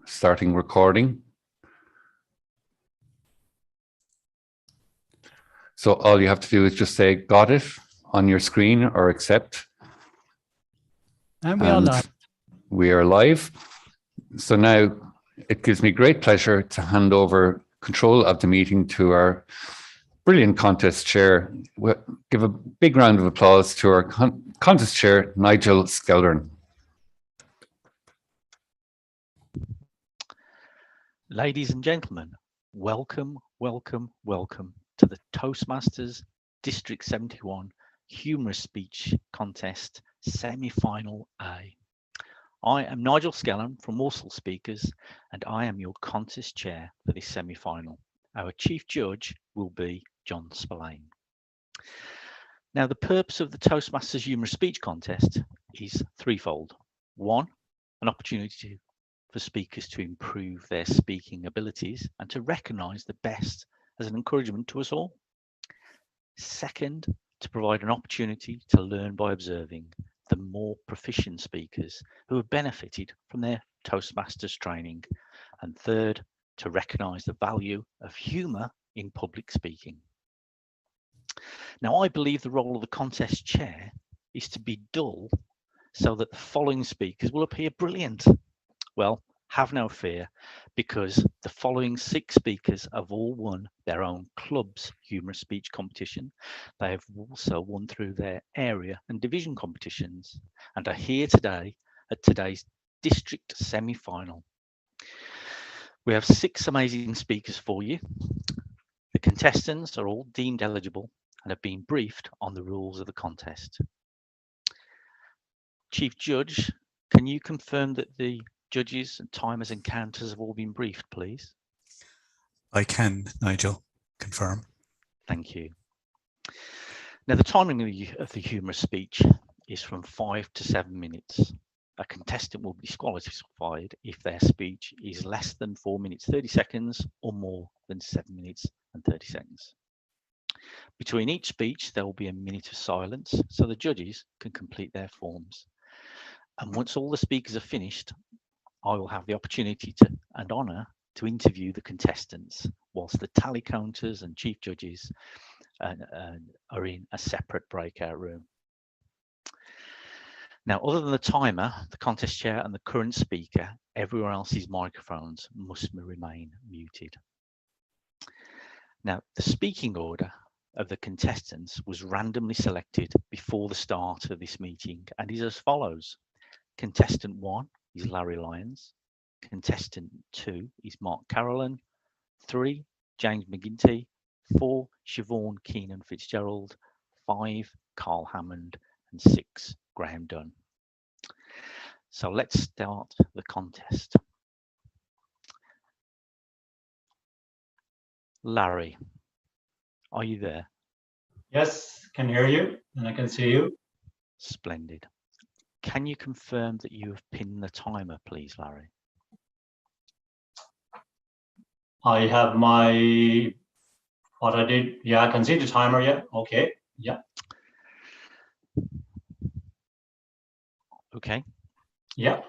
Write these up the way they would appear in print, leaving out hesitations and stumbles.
starting recording. So all you have to do is just say "got it" on your screen or accept. And we are live. We are live. So now it gives me great pleasure to hand over control of the meeting to our brilliant contest chair. We'll give a big round of applause to our contest chair, Nigel Skeldern. Ladies and gentlemen, welcome, welcome, welcome to the Toastmasters District 71 Humorous Speech Contest Semi-Final A. I am Nigel Skeldern from Walsall Speakers, and I am your contest chair for this semi-final. Our chief judge will be John Spillane. Now, the purpose of the Toastmasters Humorous Speech Contest is threefold. One, an opportunity for speakers to improve their speaking abilities and to recognise the best as an encouragement to us all. Second, to provide an opportunity to learn by observing the more proficient speakers who have benefited from their Toastmasters training. And third, to recognise the value of humour in public speaking. Now, I believe the role of the contest chair is to be dull so that the following speakers will appear brilliant. Well, have no fear, because the following 6 speakers have all won their own club's humorous speech competition. They have also won through their area and division competitions and are here today at today's district semi-final. We have 6 amazing speakers for you. The contestants are all deemed eligible and have been briefed on the rules of the contest. Chief Judge, can you confirm that the judges and timers and counters have all been briefed, please? I can, Nigel, confirm. Thank you. Now, the timing of the humorous speech is from 5 to 7 minutes. A contestant will be disqualified if their speech is less than 4 minutes 30 seconds or more than 7 minutes and 30 seconds. Between each speech, there will be a minute of silence so the judges can complete their forms. And once all the speakers are finished, I will have the opportunity to and honour to interview the contestants whilst the tally counters and chief judges are in a separate breakout room. Now, other than the timer, the contest chair and the current speaker, everyone else's microphones must remain muted. Now, the speaking order of the contestants was randomly selected before the start of this meeting and is as follows. Contestant 1 is Larry Lyons. Contestant 2 is Carolyn. 3, James McGinty. 4, Siobhan Keenan-Fitzgerald. 5, Karl Hammond. And 6, Dunn. So let's start the contest. Larry, are you there? Yes, can hear you and I can see you. Splendid. Can you confirm that you have pinned the timer, please, Larry? I have what I did. Yeah, I can see the timer. Yeah. Okay. Yeah. Okay. Yeah.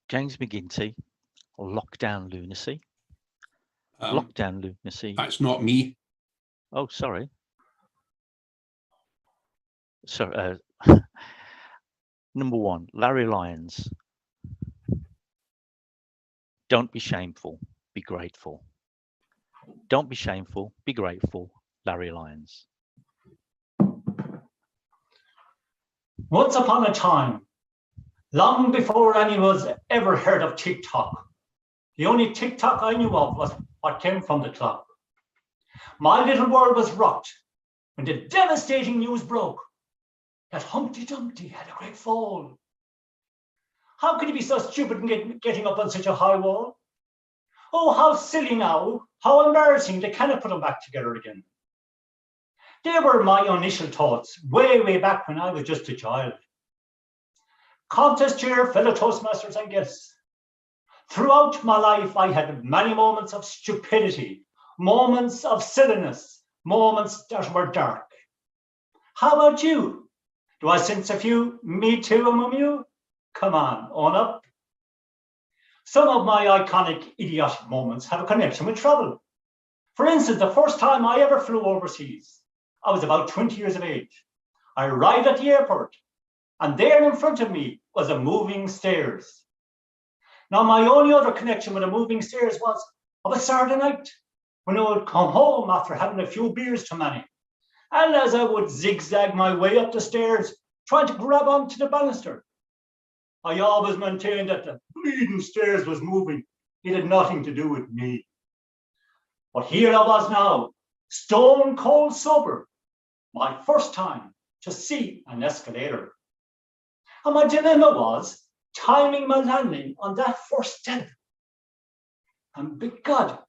James McGinty, Lockdown Lunacy. Lockdown Lunacy. That's not me. Oh, sorry. So, number 1, Larry Lyons. Don't be shameful, be grateful. Don't be shameful, be grateful, Larry Lyons. Once upon a time, long before anyone ever heard of TikTok, the only TikTok I knew of was what came from the clock. My little world was rocked when the devastating news broke that Humpty Dumpty had a great fall. How could he be so stupid and getting up on such a high wall? Oh, how silly now, how embarrassing, they cannot put him back together again. They were my initial thoughts, way back when I was just a child. Contest chair, fellow Toastmasters and guests. Throughout my life, I had many moments of stupidity, moments of silliness, moments that were dark. How about you? Do I sense a few me too among you? Come on, own up. Some of my iconic idiotic moments have a connection with travel. For instance, the first time I ever flew overseas, I was about 20 years of age. I arrived at the airport, and there in front of me was a moving stairs. Now, my only other connection with a moving stairs was of a Saturday night, when I would come home after having a few beers too many. And as I would zigzag my way up the stairs, trying to grab onto the banister, I always maintained that the bleeding stairs was moving. It had nothing to do with me. But here I was now, stone cold sober, my first time to see an escalator. And my dilemma was timing my landing on that first step. And big God,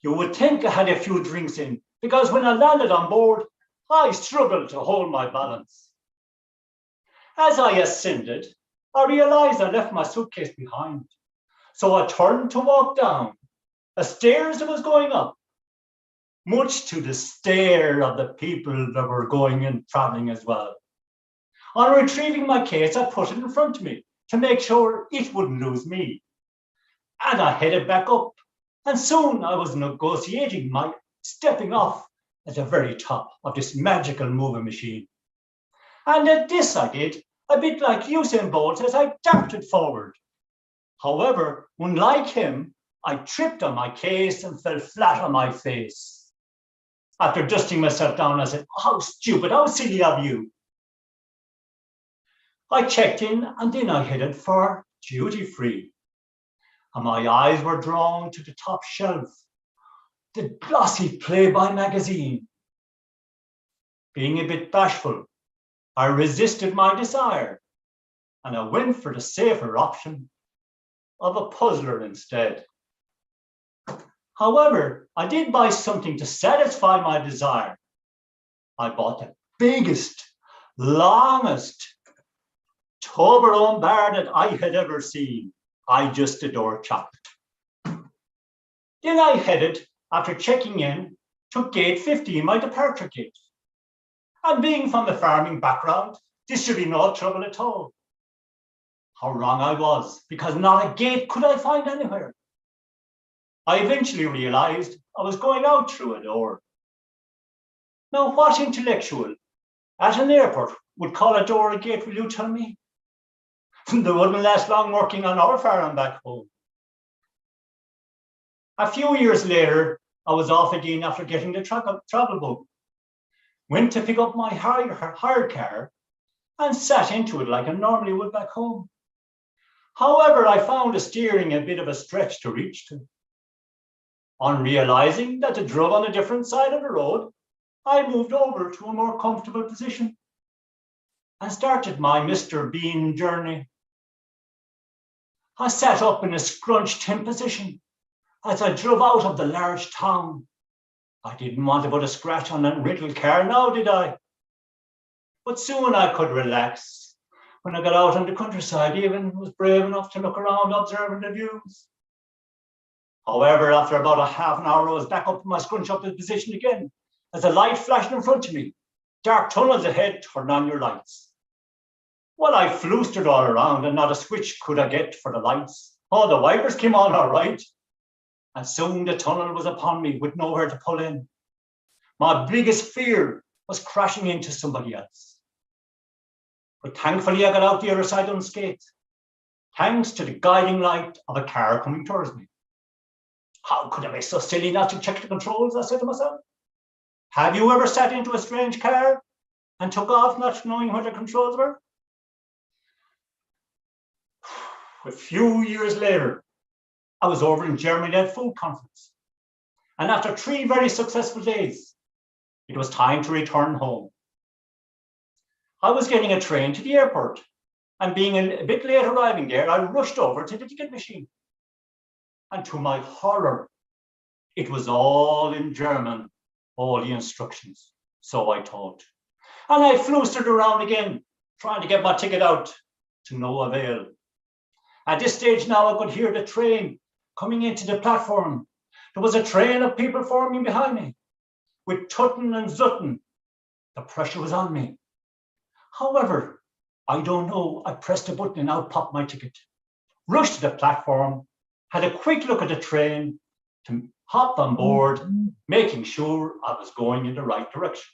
you would think I had a few drinks in, because when I landed on board, I struggled to hold my balance. As I ascended, I realized I left my suitcase behind. So I turned to walk down a stairs that was going up, much to the stare of the people that were going and traveling as well. On retrieving my case, I put it in front of me to make sure it wouldn't lose me. And I headed back up, and soon I was negotiating my stepping off at the very top of this magical moving machine. And at this I did, a bit like Usain Bolt as I darted forward. However, unlike him, I tripped on my case and fell flat on my face. After dusting myself down, I said, "How stupid, how silly of you." I checked in, and then I headed for duty free. And my eyes were drawn to the top shelf, the glossy Playboy magazine. Being a bit bashful, I resisted my desire, and I went for the safer option of a puzzler instead. However, I did buy something to satisfy my desire. I bought the biggest, longest Toblerone bar that I had ever seen. I just adore chocolate. Then I headed, after checking in, to gate 15, my departure gate. And being from a farming background, this should be no trouble at all. How wrong I was, because not a gate could I find anywhere. I eventually realized I was going out through a door. Now, what intellectual at an airport would call a door a gate, will you tell me? They wouldn't last long working on our farm back home. A few years later, I was off again after getting the travel bug. Went to pick up my hired car and sat into it like I normally would back home. However, I found the steering a bit of a stretch to reach to. On realizing that I drove on a different side of the road, I moved over to a more comfortable position and started my Mr. Bean journey. I sat up in a scrunched in position as I drove out of the large town. I didn't want to put a scratch on that rental car now, did I? But soon I could relax. When I got out on the countryside, even was brave enough to look around, observing the views. However, after about a half an hour, I was back up in my scrunch up position again, as a light flashed in front of me. Dark tunnels ahead, turn on your lights. Well, I flustered all around, and not a switch could I get for the lights. Oh, the wipers came on all right. And soon the tunnel was upon me with nowhere to pull in. My biggest fear was crashing into somebody else. But thankfully, I got out the other side unscathed, thanks to the guiding light of a car coming towards me. How could I be so silly not to check the controls, I said to myself. Have you ever sat into a strange car and took off not knowing where the controls were? A few years later, I was over in Germany at a food conference. And after 3 very successful days, it was time to return home. I was getting a train to the airport, and being a bit late arriving there, I rushed over to the ticket machine. And to my horror, it was all in German, all the instructions, so I thought. And I flustered around again, trying to get my ticket out, to no avail. At this stage now, I could hear the train coming into the platform. There was a train of people forming behind me. With tutting and zutting, the pressure was on me. However, I don't know. I pressed a button and out popped my ticket. Rushed to the platform, had a quick look at the train, to hop on board, making sure I was going in the right direction.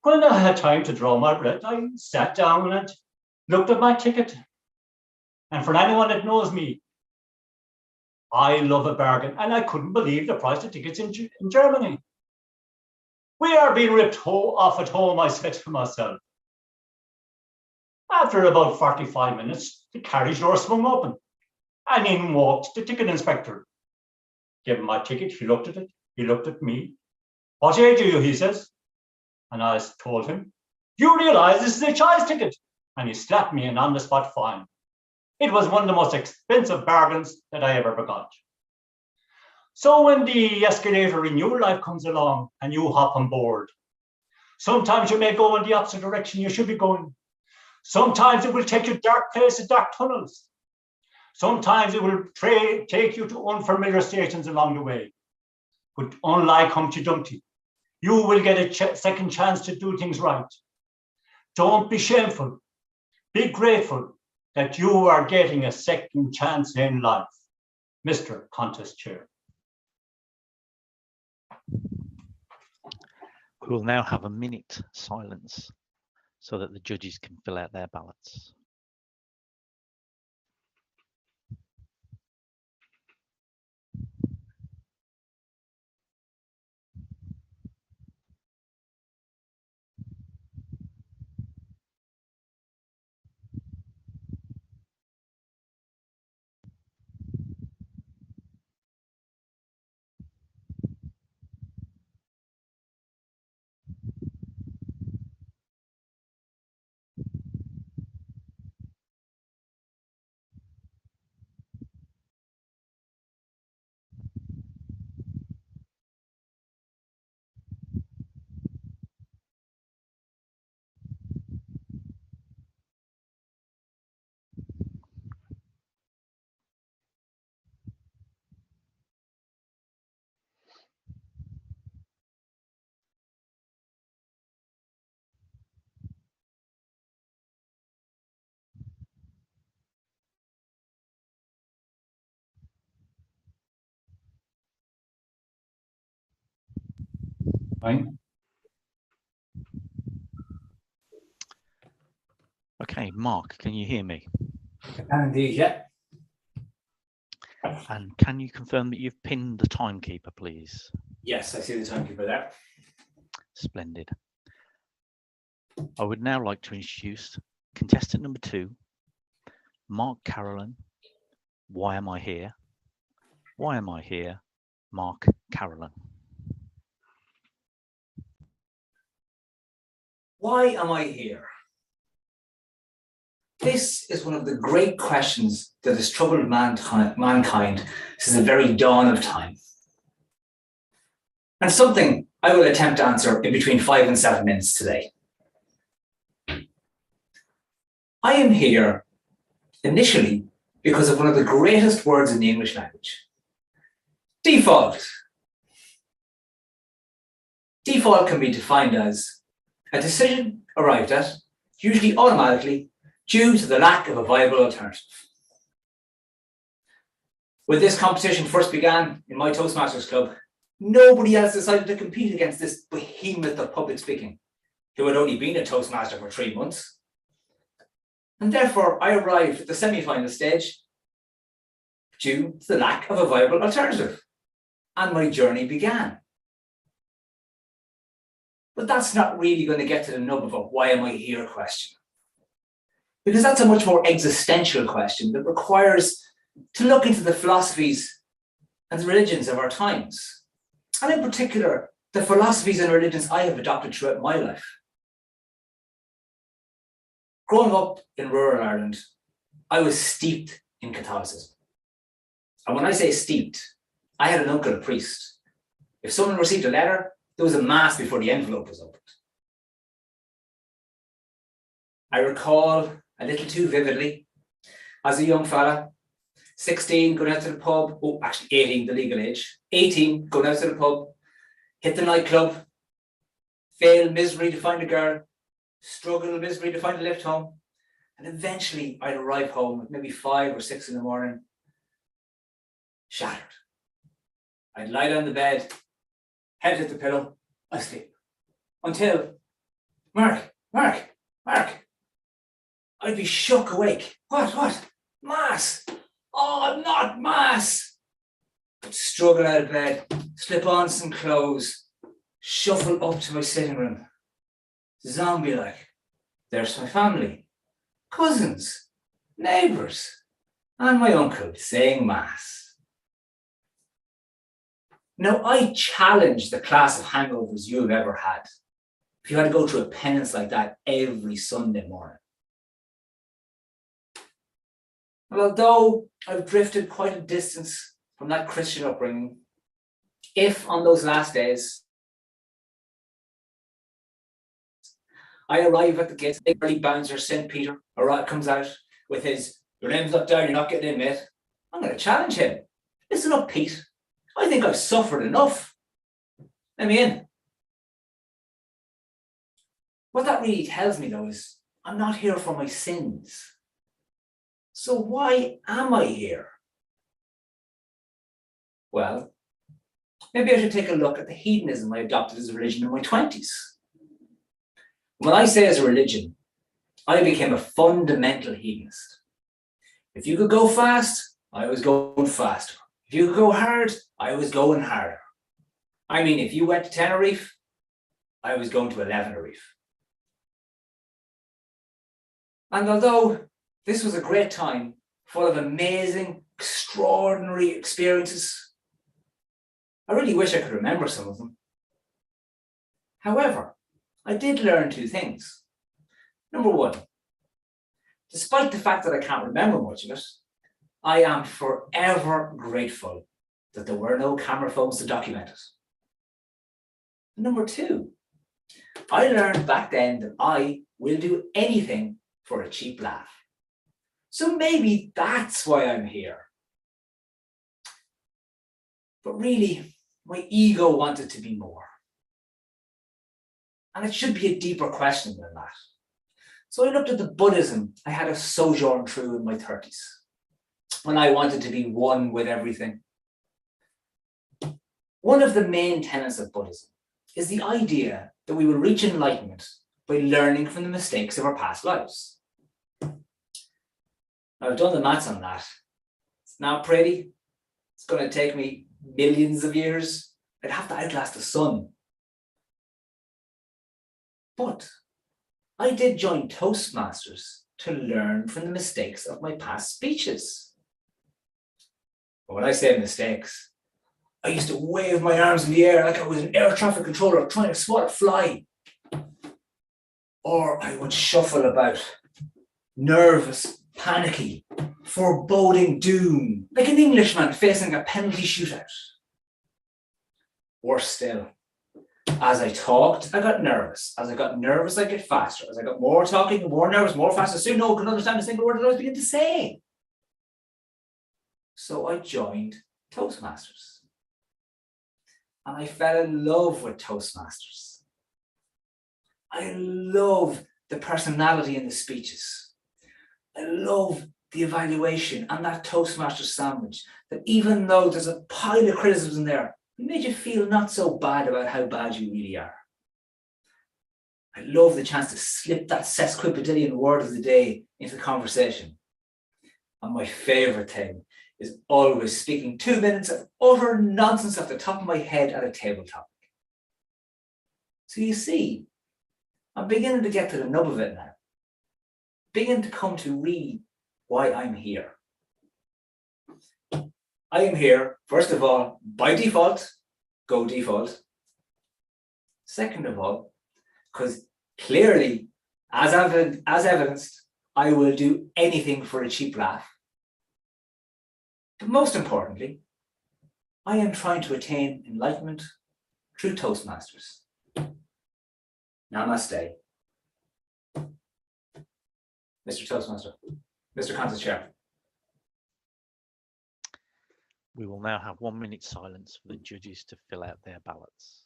When I had time to draw my breath, I sat down and looked at my ticket. And for anyone that knows me, I love a bargain, and I couldn't believe the price of tickets in Germany. We are being ripped off at home, I said to myself. After about 45 minutes, the carriage door swung open, and in walked the ticket inspector. Gave him my ticket, he looked at it, he looked at me. What age are you, he says. And I told him, you realize this is a child's ticket. And he slapped me an on-the-spot fine. It was one of the most expensive bargains that I ever got. So when the escalator in your life comes along and you hop on board, sometimes you may go in the opposite direction you should be going. Sometimes it will take you dark places, dark tunnels. Sometimes it will take you to unfamiliar stations along the way. But unlike Humpty Dumpty, you will get a second chance to do things right. Don't be shameful. Be grateful that you are getting a second chance in life. Mr. Contest Chair. We will now have a minute silence so that the judges can fill out their ballots. Fine. Okay, Mark, can you hear me? Indeed, yeah. And can you confirm that you've pinned the timekeeper, please? Yes, I see the timekeeper there. Splendid. I would now like to introduce contestant number 2, Mark Carolyn. Why am I here? Why am I here? Mark Carolyn. Why am I here? This is one of the great questions that has troubled mankind since the very dawn of time. And something I will attempt to answer in between 5 and 7 minutes today. I am here initially because of one of the greatest words in the English language. Default. Default can be defined as a decision arrived at, usually automatically, due to the lack of a viable alternative. When this competition first began in my Toastmasters club, nobody else decided to compete against this behemoth of public speaking, who had only been a Toastmaster for 3 months. And therefore, I arrived at the semi-final stage due to the lack of a viable alternative. And my journey began. But that's not really going to get to the nub of a why am I here question. Because that's a much more existential question that requires to look into the philosophies and the religions of our times. And in particular, the philosophies and religions I have adopted throughout my life. Growing up in rural Ireland, I was steeped in Catholicism. And when I say steeped, I had an uncle, a priest. If someone received a letter, there was a mass before the envelope was opened. I recall a little too vividly, as a young fella, 16, going out to the pub, oh, actually 18, the legal age, 18, going out to the pub, hit the nightclub, fail miserably to find a girl, struggle miserably to find a lift home, and eventually I'd arrive home at maybe 5 or 6 in the morning, shattered. I'd lie down the bed, head hit the pillow, asleep. Until, Mark, I'd be shook awake. What? Mass! Oh, not mass! I'd struggle out of bed, slip on some clothes, shuffle up to my sitting room. Zombie-like. There's my family, cousins, neighbours, and my uncle saying mass. Now, I challenge the class of hangovers you've ever had. If you had to go through a penance like that every Sunday morning. Well, although I've drifted quite a distance from that Christian upbringing, if on those last days I arrive at the gate, the early bouncer, St. Peter, comes out with his, "Your name's not down, you're not getting in, mate." I'm going to challenge him. Listen up, Pete. I think I've suffered enough. Let me in. What that really tells me, though, is I'm not here for my sins. So why am I here? Well, maybe I should take a look at the hedonism I adopted as a religion in my 20s. When I say as a religion, I became a fundamental hedonist. If you could go fast, I was going faster. If you could go hard, I was going harder. I mean, if you went to Tenerife, I was going to 11 Tenerife. And although this was a great time, full of amazing, extraordinary experiences, I really wish I could remember some of them. However, I did learn 2 things. Number 1, despite the fact that I can't remember much of it, I am forever grateful that there were no camera phones to document it. Number 2, I learned back then that I will do anything for a cheap laugh. So maybe that's why I'm here. But really, my ego wanted to be more. And it should be a deeper question than that. So I looked at the Buddhism I had a sojourn through in my 30s, when I wanted to be one with everything. One of the main tenets of Buddhism is the idea that we will reach enlightenment by learning from the mistakes of our past lives. Now, I've done the maths on that. It's not pretty. It's going to take me millions of years. I'd have to outlast the sun. But I did join Toastmasters to learn from the mistakes of my past speeches. But when I say mistakes, I used to wave my arms in the air like I was an air traffic controller trying to swat a fly. Or I would shuffle about, nervous, panicky, foreboding doom, like an Englishman facing a penalty shootout. Worse still, as I talked, I got nervous. As I got nervous, I get faster. As I got more talking, more nervous, more faster, soon no one could understand a single word that I was beginning to say. So I joined Toastmasters. And I fell in love with Toastmasters. I love the personality in the speeches. I love the evaluation and that Toastmasters sandwich, that even though there's a pile of criticisms in there, it made you feel not so bad about how bad you really are. I love the chance to slip that sesquipedalian word of the day into the conversation. And my favourite thing is always speaking 2 minutes of utter nonsense off the top of my head at a table topic. So you see, I'm beginning to get to the nub of it now. Beginning to come to really why I'm here. I am here, first of all, by default, go default. Second of all, because clearly, as evidenced, I will do anything for a cheap laugh. But most importantly, I am trying to attain enlightenment through Toastmasters. Namaste. Mr. Toastmaster, Mr. Contest Chair. We will now have 1 minute silence for the judges to fill out their ballots.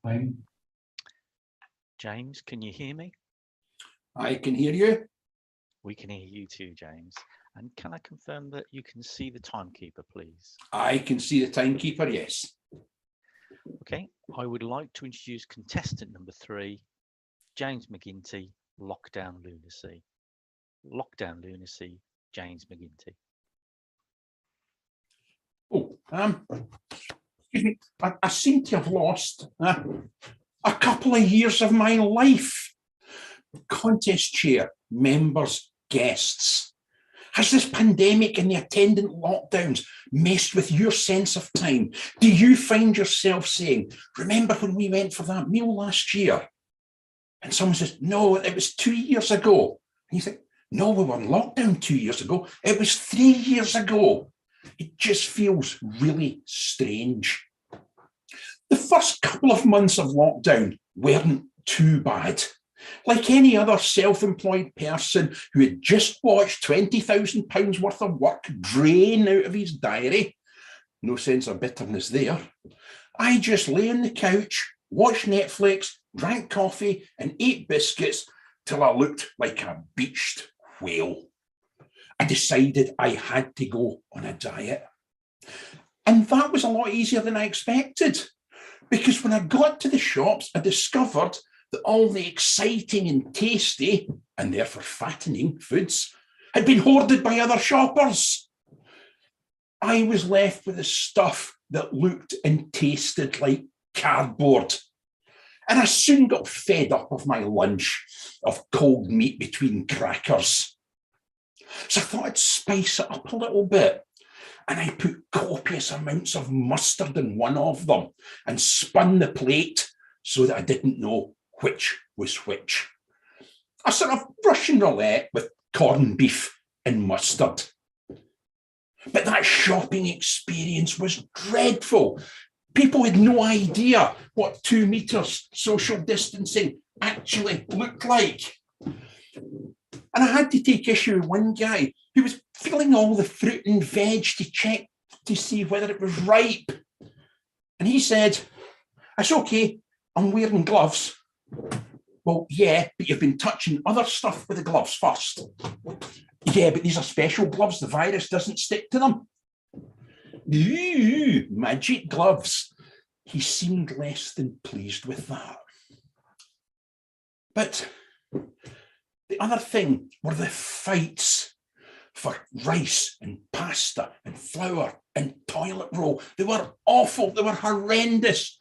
Fine. James, can you hear me? I can hear you. We can hear you too, James. And can I confirm that you can see the timekeeper, please? I can see the timekeeper, yes. Okay, I would like to introduce contestant number 3, James McGinty, Lockdown Lunacy. Lockdown Lunacy, James McGinty. Oh, excuse me. I seem to have lost a couple of years of my life. Contest chair, members, guests. Has this pandemic and the attendant lockdowns messed with your sense of time? Do you find yourself saying, remember when we went for that meal last year? And someone says, no, it was 2 years ago. And you think, no, we were in lockdown 2 years ago. It was 3 years ago. It just feels really strange. The first couple of months of lockdown weren't too bad. Like any other self-employed person who had just watched £20,000 worth of work drain out of his diary, no sense of bitterness there, I just lay on the couch, watched Netflix, drank coffee and ate biscuits till I looked like a beached whale. I decided I had to go on a diet. And that was a lot easier than I expected, because when I got to the shops, I discovered that all the exciting and tasty, and therefore fattening foods, had been hoarded by other shoppers. I was left with the stuff that looked and tasted like cardboard. And I soon got fed up of my lunch of cold meat between crackers. So I thought I'd spice it up a little bit. And I put copious amounts of mustard in one of them and spun the plate so that I didn't know which was which. A sort of Russian roulette with corned beef and mustard. But that shopping experience was dreadful. People had no idea what 2 meters social distancing actually looked like. And I had to take issue with one guy who was feeling all the fruit and veg to check to see whether it was ripe. And he said, "It's okay, I'm wearing gloves." Well, yeah, but you've been touching other stuff with the gloves first. Yeah, but these are special gloves. The virus doesn't stick to them. Ooh, magic gloves. He seemed less than pleased with that. But the other thing were the fights for rice and pasta and flour and toilet roll. They were awful. They were horrendous.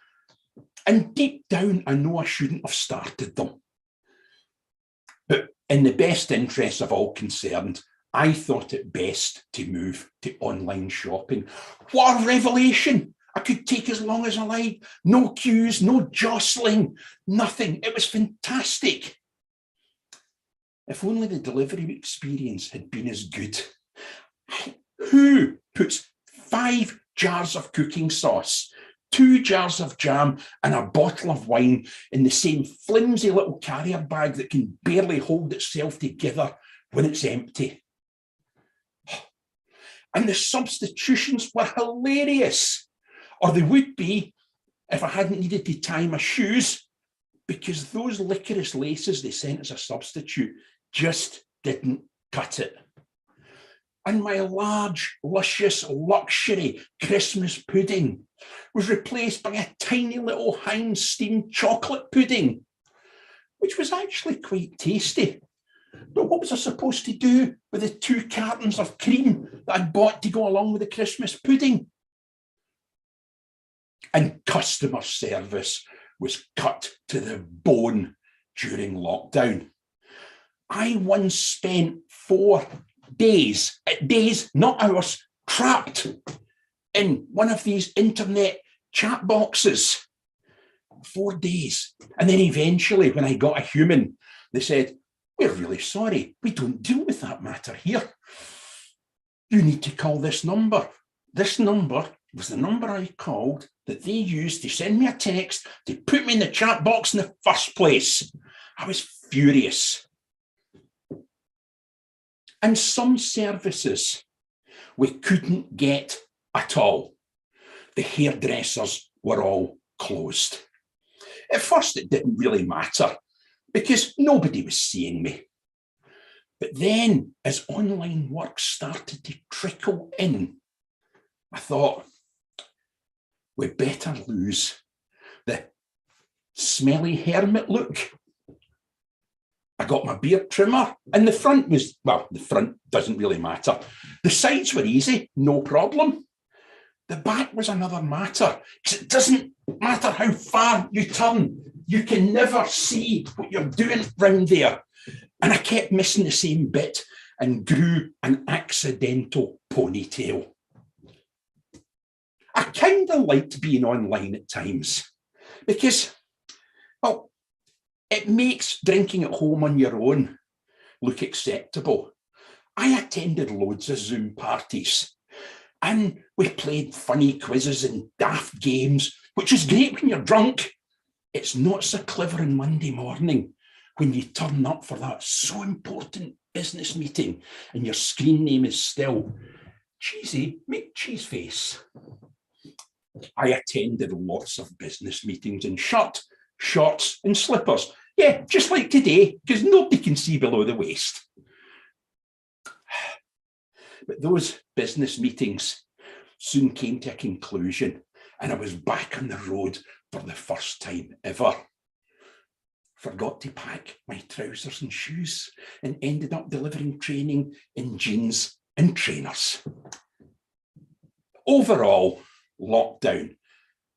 And deep down, I know I shouldn't have started them. But in the best interests of all concerned, I thought it best to move to online shopping. What a revelation! I could take as long as I liked. No queues, no jostling, nothing. It was fantastic. If only the delivery experience had been as good. Who puts 5 jars of cooking sauce, 2 jars of jam and a bottle of wine in the same flimsy little carrier bag that can barely hold itself together when it's empty? And the substitutions were hilarious, or they would be if I hadn't needed to tie my shoes, because those licorice laces they sent as a substitute just didn't cut it. And my large, luscious, luxury Christmas pudding was replaced by a tiny little Heinz steamed chocolate pudding, which was actually quite tasty. But what was I supposed to do with the 2 cartons of cream that I'd bought to go along with the Christmas pudding? And customer service was cut to the bone during lockdown. I once spent 4 days, not hours, trapped in one of these internet chat boxes. 4 days. And then eventually, when I got a human, they said, "We're really sorry, we don't deal with that matter here. You need to call this number." This number was the number I called that they used to send me a text to put me in the chat box in the first place. I was furious. And some services we couldn't get at all. The hairdressers were all closed. At first, it didn't really matter because nobody was seeing me. But then, as online work started to trickle in, I thought, we better lose the smelly hermit look. I got my beard trimmer, and the front was, well, the front doesn't really matter. The sides were easy, no problem. The back was another matter, because it doesn't matter how far you turn, you can never see what you're doing round there. And I kept missing the same bit and grew an accidental ponytail. I kind of liked being online at times because, well, it makes drinking at home on your own look acceptable. I attended loads of Zoom parties and we played funny quizzes and daft games, which is great when you're drunk. It's not so clever on Monday morning when you turn up for that so important business meeting and your screen name is still Cheesy McCheeseface. I attended lots of business meetings in shirt, shorts and slippers. Yeah, just like today, because nobody can see below the waist. But those business meetings soon came to a conclusion and I was back on the road for the first time ever. Forgot to pack my trousers and shoes and ended up delivering training in jeans and trainers. Overall, lockdown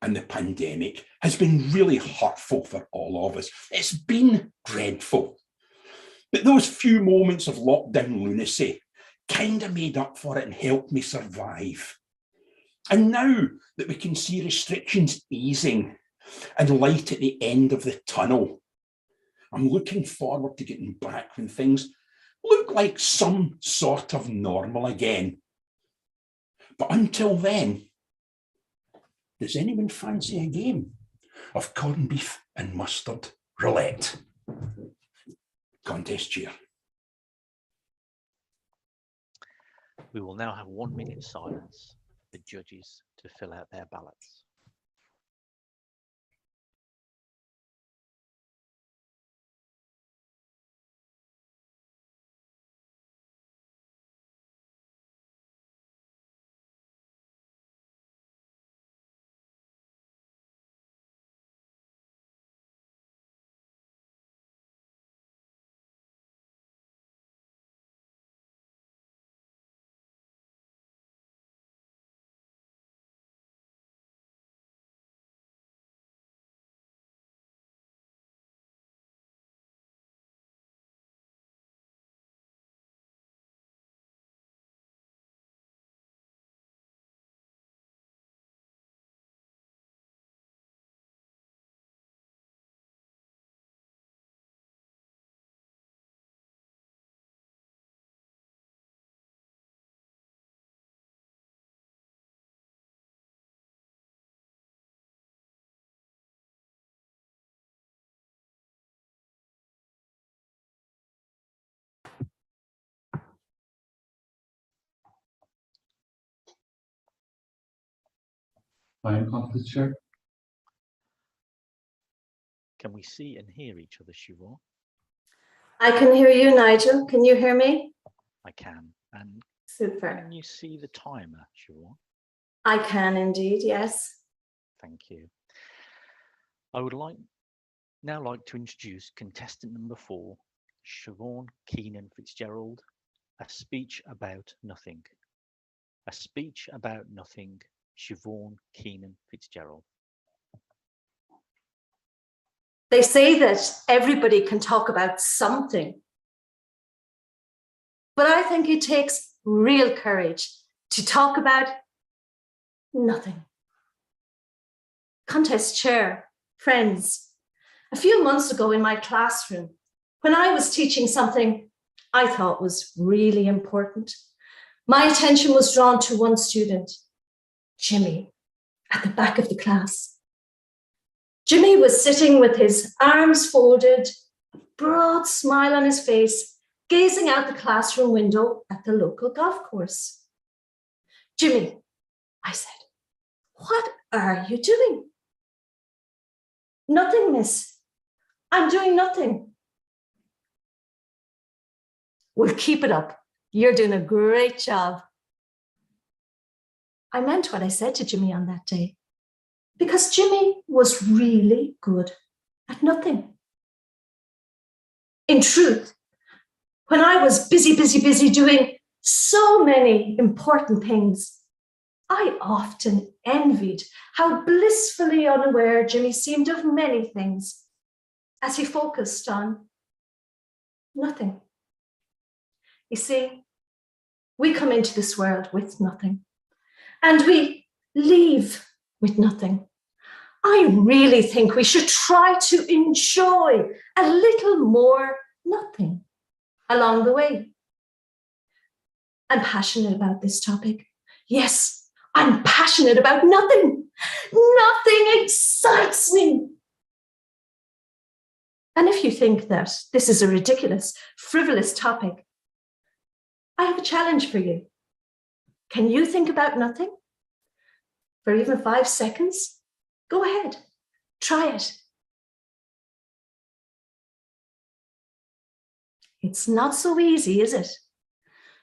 and the pandemic has been really hurtful for all of us. It's been dreadful. But those few moments of lockdown lunacy kind of made up for it and helped me survive. And now that we can see restrictions easing and light at the end of the tunnel, I'm looking forward to getting back when things look like some sort of normal again. But until then, does anyone fancy a game of corned beef and mustard roulette? Contest chair. We will now have 1 minute silence for judges to fill out their ballots. Fine, contest chair. Can we see and hear each other, Siobhan? I can hear you, Nigel. Can you hear me? I can. And Super. can you see the timer, Siobhan? I can indeed, yes. Thank you. I would now like to introduce contestant number 4, Siobhan Keenan-Fitzgerald, A Speech About Nothing. A Speech About Nothing, Siobhan Keenan-Fitzgerald. They say that everybody can talk about something. But I think it takes real courage to talk about nothing. Contest chair, friends, a few months ago in my classroom, when I was teaching something I thought was really important, my attention was drawn to one student, Jimmy, at the back of the class. Jimmy was sitting with his arms folded, a broad smile on his face, gazing out the classroom window at the local golf course. Jimmy, I said, what are you doing? Nothing, miss. I'm doing nothing. Well, keep it up. You're doing a great job. I meant what I said to Jimmy on that day, because Jimmy was really good at nothing. In truth, when I was busy doing so many important things, I often envied how blissfully unaware Jimmy seemed of many things as he focused on nothing. You see, we come into this world with nothing, and we leave with nothing. I really think we should try to enjoy a little more nothing along the way. I'm passionate about this topic. Yes, I'm passionate about nothing. Nothing excites me. And if you think that this is a ridiculous, frivolous topic, I have a challenge for you. Can you think about nothing for even 5 seconds? Go ahead, try it. It's not so easy, is it?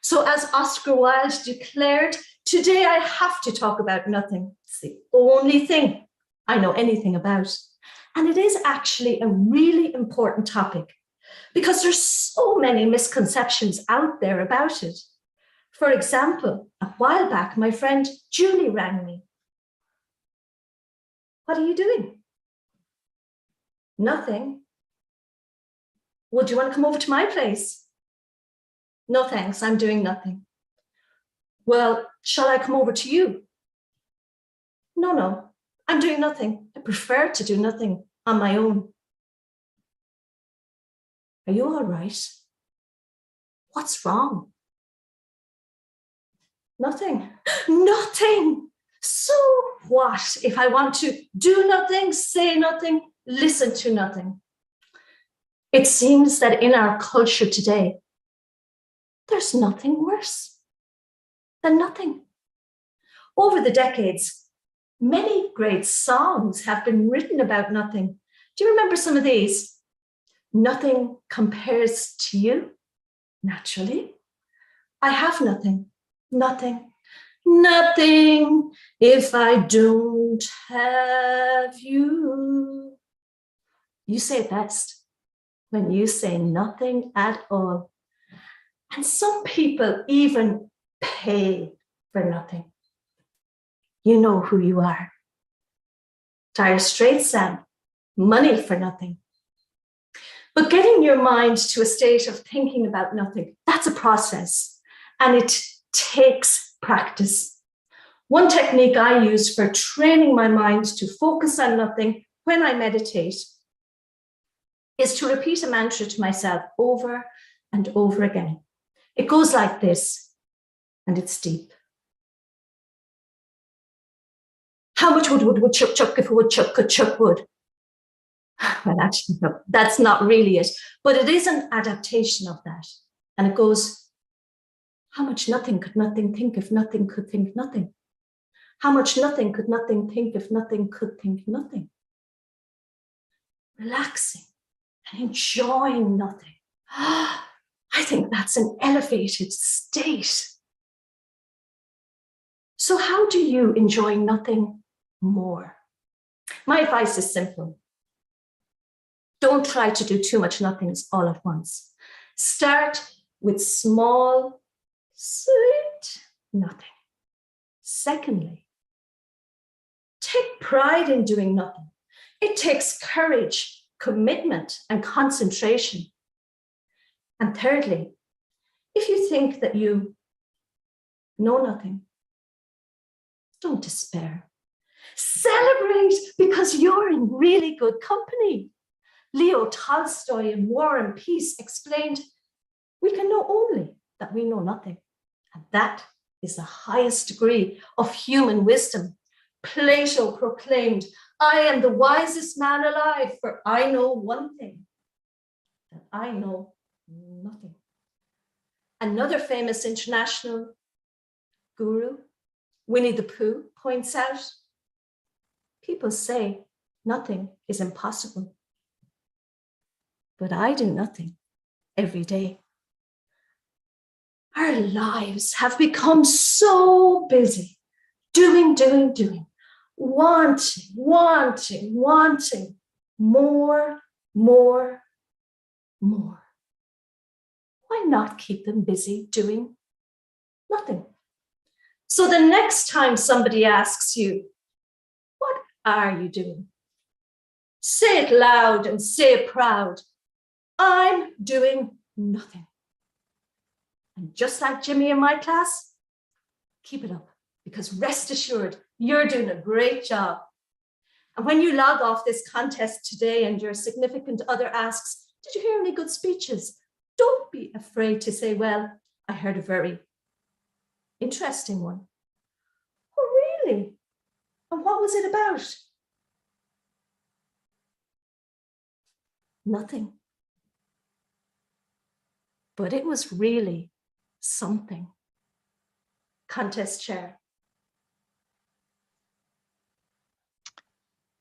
So as Oscar Wilde declared, today I have to talk about nothing. It's the only thing I know anything about. And it is actually a really important topic because there's so many misconceptions out there about it. For example, a while back, my friend Julie rang me. What are you doing? Nothing. Would you want to come over to my place? No, thanks, I'm doing nothing. Well, shall I come over to you? No, I'm doing nothing. I prefer to do nothing on my own. Are you all right? What's wrong? Nothing. Nothing. So what if I want to do nothing, say nothing, listen to nothing? It seems that in our culture today, there's nothing worse than nothing. Over the decades, many great songs have been written about nothing. Do you remember some of these? Nothing compares to you, naturally. I have nothing, nothing, nothing if I don't have you. You say it best when you say nothing at all. And some people even pay for nothing. You know who you are. Dire Straits Sam, money for nothing. But getting your mind to a state of thinking about nothing, that's a process, and it takes practice. One technique I use for training my mind to focus on nothing when I meditate is to repeat a mantra to myself over and over again. It goes like this, and it's deep. How much would chuck chuck if a woodchuck could chuck wood? Well, actually, no, that's not really it, but it is an adaptation of that. And it goes, how much nothing could nothing think if nothing could think nothing? How much nothing could nothing think if nothing could think nothing? Relaxing and enjoying nothing. I think that's an elevated state. So how do you enjoy nothing more? My advice is simple. Don't try to do too much nothings all at once. Start with small, sweet nothing. Secondly, take pride in doing nothing. It takes courage, commitment, and concentration. And thirdly, if you think that you know nothing, don't despair. Celebrate because you're in really good company. Leo Tolstoy in War and Peace explained, we can know only that we know nothing. And that is the highest degree of human wisdom. Plato proclaimed, I am the wisest man alive, for I know one thing, that I know nothing. Another famous international guru, Winnie the Pooh, points out, people say nothing is impossible. But I do nothing every day. Our lives have become so busy, doing, wanting, more. Why not keep them busy doing nothing? So the next time somebody asks you, what are you doing? Say it loud and say it proud. I'm doing nothing. And just like Jimmy in my class, keep it up, because rest assured, you're doing a great job. And when you log off this contest today and your significant other asks, did you hear any good speeches? Don't be afraid to say, well, I heard a very interesting one. Oh, really? And what was it about? Nothing. But it was really something. Contest chair.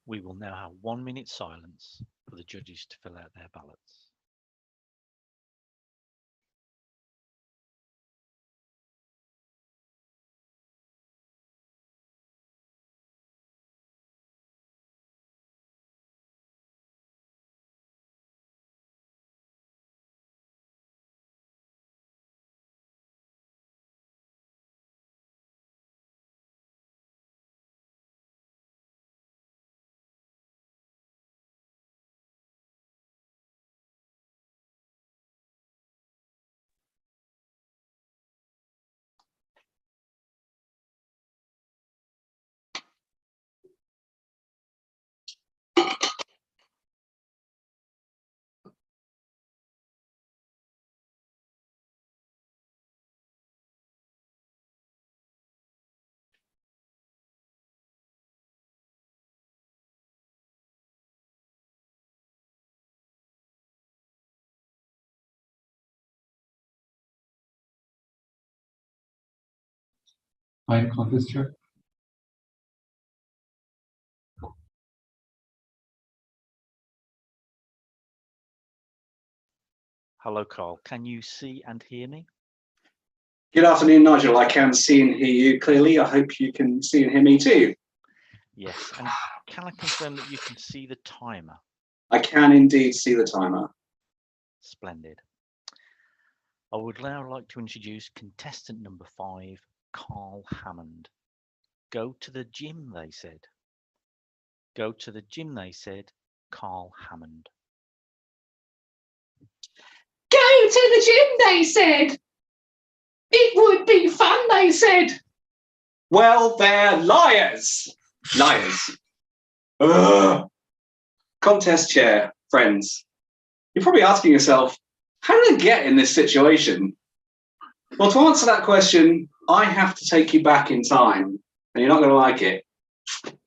We will now have 1 minute silence for the judges to fill out their ballots. I'm contest chair. Hello, Carl. Can you see and hear me? Good afternoon, Nigel. I can see and hear you clearly. I hope you can see and hear me too. Yes. And can I confirm that you can see the timer? I can indeed see the timer. Splendid. I would now like to introduce contestant number 5, Karl Hammond. Go to the gym, they said. Go to the gym, they said. Karl Hammond. Go to the gym, they said. It would be fun, they said. Well, they're liars. Liars. Ugh. Contest chair, friends. You're probably asking yourself, how did I get in this situation? Well, to answer that question, I have to take you back in time, and you're not going to like it,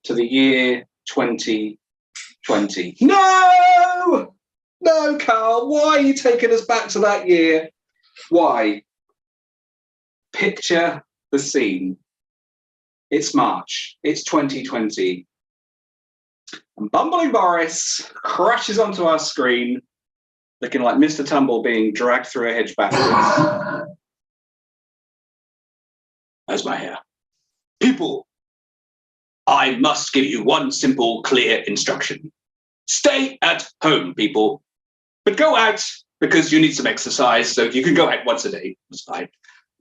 to the year 2020. No! No, Carl, why are you taking us back to that year? Why? Picture the scene. It's March, it's 2020. And bumbling Boris crashes onto our screen, looking like Mr. Tumble being dragged through a hedge backwards. There's my hair. People, I must give you one simple, clear instruction. Stay at home, people. But go out because you need some exercise, so you can go out once a day. That's fine.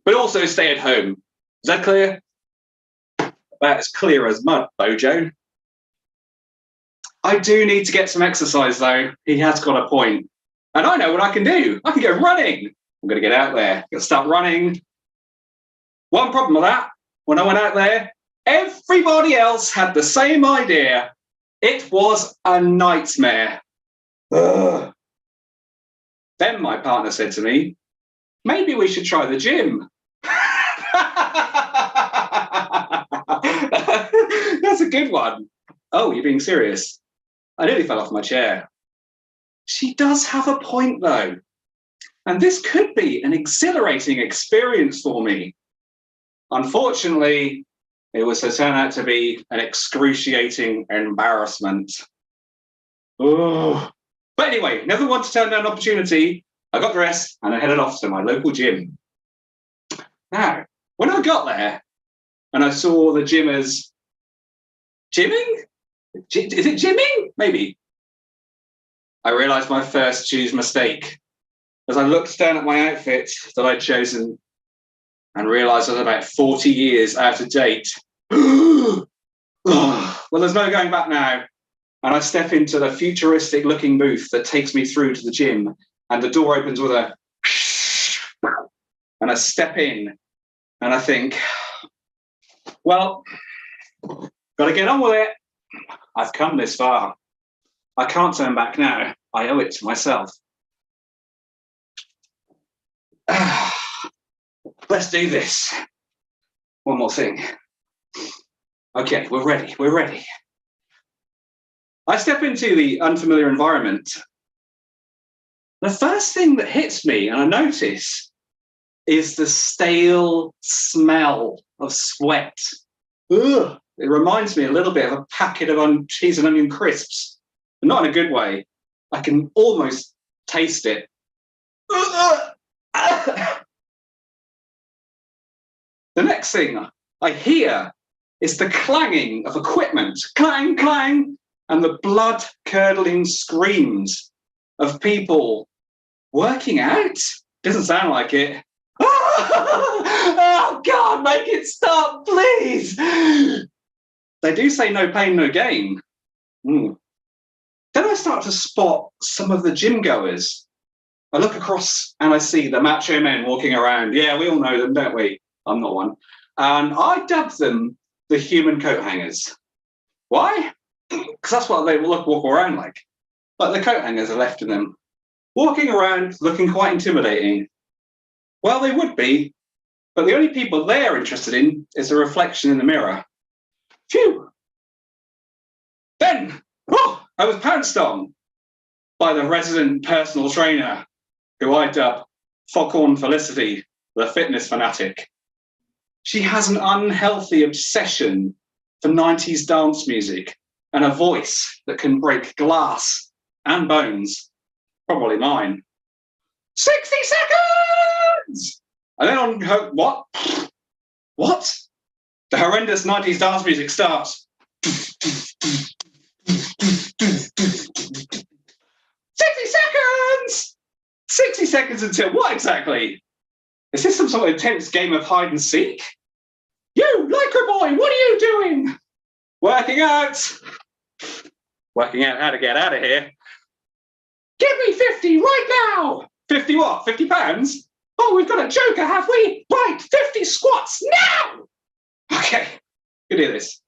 But also stay at home. Is that clear? About as clear as mud, Bojo. I do need to get some exercise, though. He has got a point. And I know what I can do. I can go running. I'm going to get out there. I'm going to start running. One problem with that, when I went out there, everybody else had the same idea. It was a nightmare. Ugh. Then my partner said to me, maybe we should try the gym. That's a good one. Oh, you're being serious? I nearly fell off my chair. She does have a point, though. And this could be an exhilarating experience for me. Unfortunately, it was to turn out to be an excruciating embarrassment. Oh. But anyway, never want to turn down an opportunity. I got dressed and I headed off to my local gym. Now, when I got there and I saw the gymmers gymming? Is it gymming? Maybe. I realized my first huge mistake as I looked down at my outfit that I'd chosen and realized I was about 40 years out of date. Well, there's no going back now. And I step into the futuristic looking booth that takes me through to the gym, and the door opens with a and I step in and I think, well, gotta get on with it. I've come this far. I can't turn back now. I owe it to myself. Let's do this. One more thing. Okay, we're ready. We're ready. I step into the unfamiliar environment. The first thing that hits me, and I notice, is the stale smell of sweat. Ugh. It reminds me a little bit of a packet of cheese and onion crisps, but not in a good way. I can almost taste it. The next thing I hear is the clanging of equipment. Clang, clang. And the blood-curdling screams of people working out. Doesn't sound like it. Oh, God, make it stop, please. They do say no pain, no gain. Then I start to spot some of the gym goers. I look across and I see the macho men walking around. Yeah, we all know them, don't we? I'm not one. And I dub them the human coat hangers. Why? Because that's what they walk around like the coat hangers are left in them. Walking around looking quite intimidating. Well, they would be, but the only people they're interested in is a reflection in the mirror. Phew! Then, I was pounced on by the resident personal trainer, who I dub Foghorn Felicity, the fitness fanatic. She has an unhealthy obsession for 90s dance music and a voice that can break glass and bones, probably mine. 60 seconds! And then on her, what? What? The horrendous 90s dance music starts. 60 seconds! 60 seconds until what exactly? Is this some sort of intense game of hide and seek? You, Lycra boy, what are you doing? Working out. Working out how to get out of here. Give me 50 right now. 50 what? 50 pounds? Oh, we've got a joker, have we? Right, 50 squats now. Okay, we do this.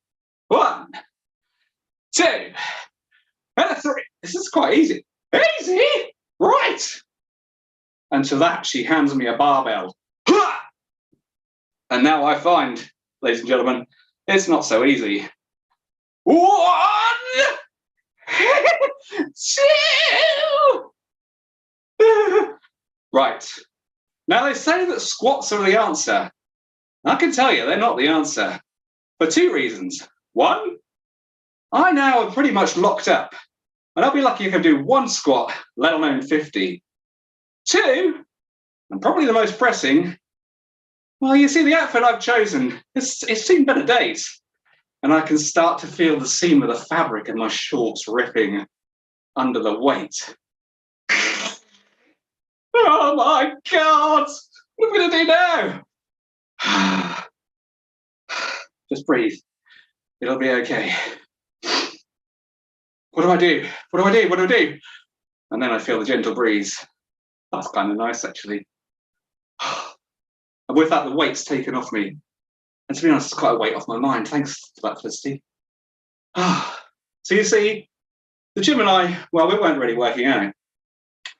1, 2, and 3. This is quite easy. Easy? Right. And to that, she hands me a barbell. And now I find, ladies and gentlemen, it's not so easy. 1, 2. Right. Now they say that squats are the answer. I can tell you they're not the answer for 2 reasons. 1, I now am pretty much locked up, and I'll be lucky if I do 1 squat, let alone 50. 2, and probably the most pressing, well, you see, the outfit I've chosen, it's seen better days, and I can start to feel the seam of the fabric in my shorts ripping under the weight. Oh my God! What are we gonna do now? Just breathe. It'll be okay. What do I do? What do I do? What do I do? And then I feel the gentle breeze. That's kind of nice, actually. And with that, the weight's taken off me. And to be honest, it's quite a weight off my mind. Thanks for that, Felicity. So you see, the gym and I, well, we weren't really working out.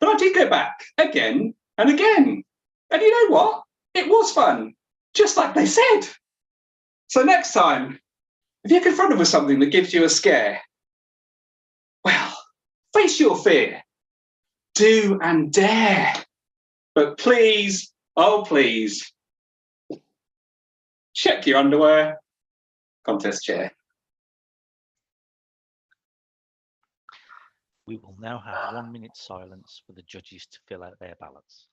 But I did go back again and again. And you know what? It was fun, just like they said. So next time, if you're confronted with something that gives you a scare, well, face your fear. Do and dare. But please, oh please, check your underwear. Contest chair. We will now have 1 minute silence for the judges to fill out their ballots.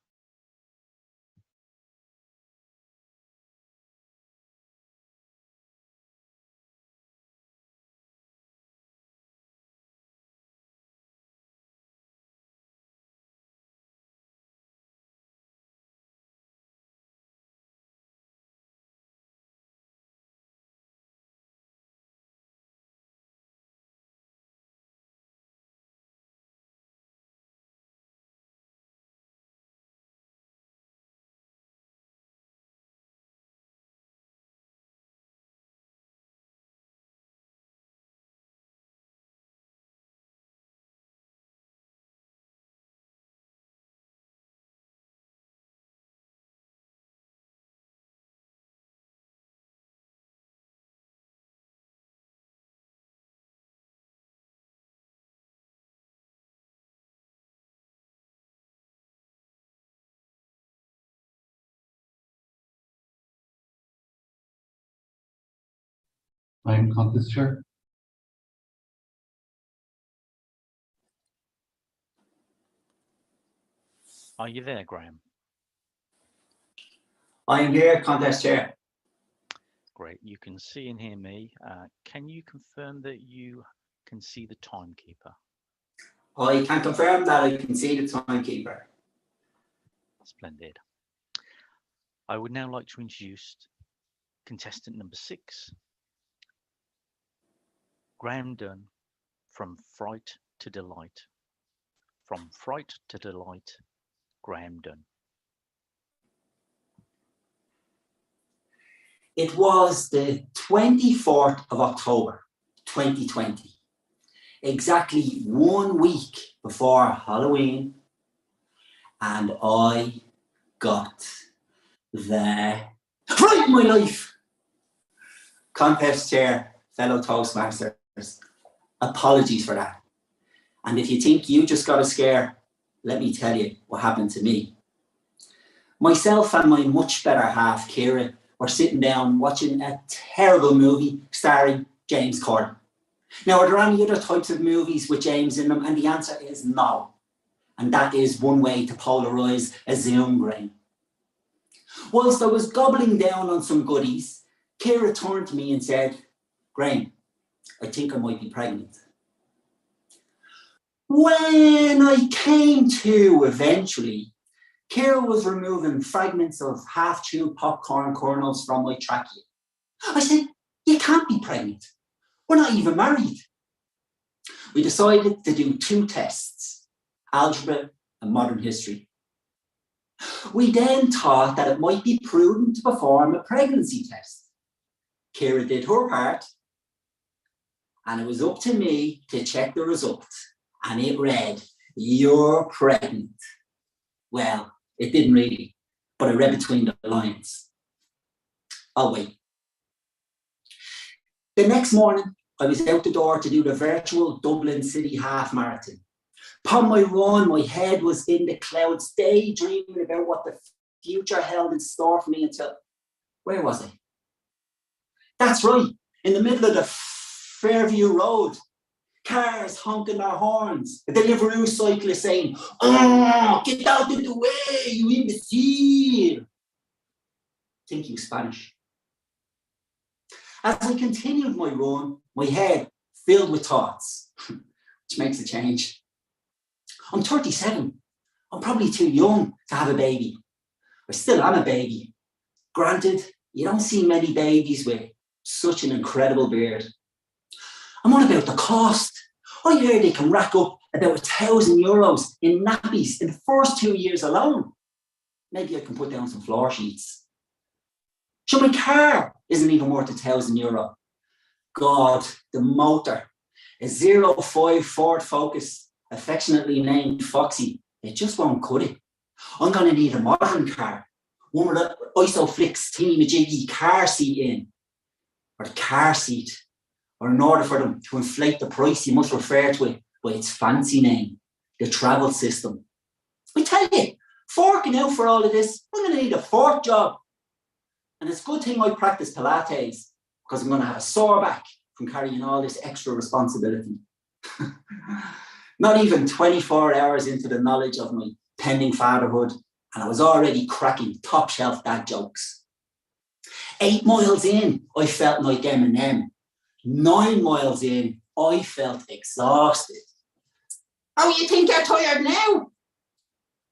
I'm contest chair. Are you there, Graham? I am here, contest chair. Great. You can see and hear me. Can you confirm that you can see the timekeeper? I can confirm that I can see the timekeeper. Splendid. I would now like to introduce contestant number 6, Graham Dunn, from Fright to Delight. From Fright to Delight, Graham Dunn. It was the 24th of October, 2020, exactly 1 week before Halloween, and I got the fright of my life. Contest chair, fellow Toastmasters, apologies for that. And if you think you just got a scare, let me tell you what happened to me. Myself and my much better half, Kira, were sitting down watching a terrible movie starring James Corden. Now, are there any other types of movies with James in them? And the answer is no. And that is one way to polarise a Zoom grain. Whilst I was gobbling down on some goodies, Kira turned to me and said, "Graham, I think I might be pregnant." When I came to eventually, Kira was removing fragments of half-chewed popcorn kernels from my trachea. I said, "You can't be pregnant. We're not even married." We decided to do 2 tests, algebra and modern history. We then thought that it might be prudent to perform a pregnancy test. Kira did her part, and it was up to me to check the result. And it read, "You're pregnant." Well, it didn't really, but I read between the lines. I'll wait. The next morning, I was out the door to do the virtual Dublin City Half Marathon. Upon my run, my head was in the clouds, daydreaming about what the future held in store for me until, where was I? That's right, in the middle of the Fairview Road. Cars honking their horns, a Deliveroo cyclist saying, "Oh, get out of the way, you imbecile." Think he was Spanish. As I continued my run, my head filled with thoughts, which makes a change. I'm 37. I'm probably too young to have a baby. I still am a baby. Granted, you don't see many babies with such an incredible beard. I'm on about the cost. I hear they can rack up about €1,000 in nappies in the first 2 years alone. Maybe I can put down some floor sheets. So my car isn't even worth €1,000. God, the motor, a 05 Ford Focus, affectionately named Foxy, it just won't cut it. I'm going to need a modern car, one with an Isoflix teeny-majiggy car seat in, or the car seat. Or in order for them to inflate the price, you must refer to it by its fancy name, the travel system. I tell you, forking out for all of this, I'm going to need a 4th job. And it's a good thing I practice Pilates, because I'm going to have a sore back from carrying all this extra responsibility. Not even 24 hours into the knowledge of my pending fatherhood, and I was already cracking top shelf dad jokes. 8 miles in, I felt like Eminem. 9 miles in, I felt exhausted. "Oh, you think you're tired now?"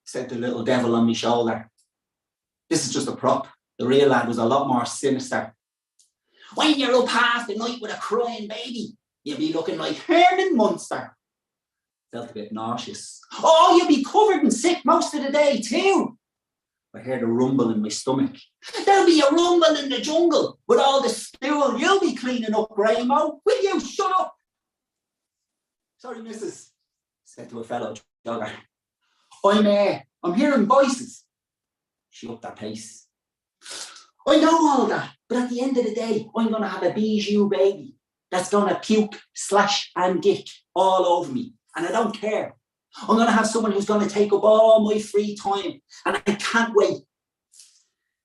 said the little devil on my shoulder. This is just a prop. The real lad was a lot more sinister. "When you're up half the night with a crying baby, you'll be looking like Herman Munster." Felt a bit nauseous. "Oh, you'll be covered in sick most of the day too." I heard a rumble in my stomach. "There'll be a rumble in the jungle with all the stool you'll be cleaning up, Greymo. Will you shut up?" "Sorry, missus," said to a fellow jogger. I'm hearing voices." She upped her pace. "I know all that, but at the end of the day, I'm going to have a bijou baby that's going to puke, slash and gick all over me, and I don't care. I'm going to have someone who's going to take up all my free time, and I can't wait."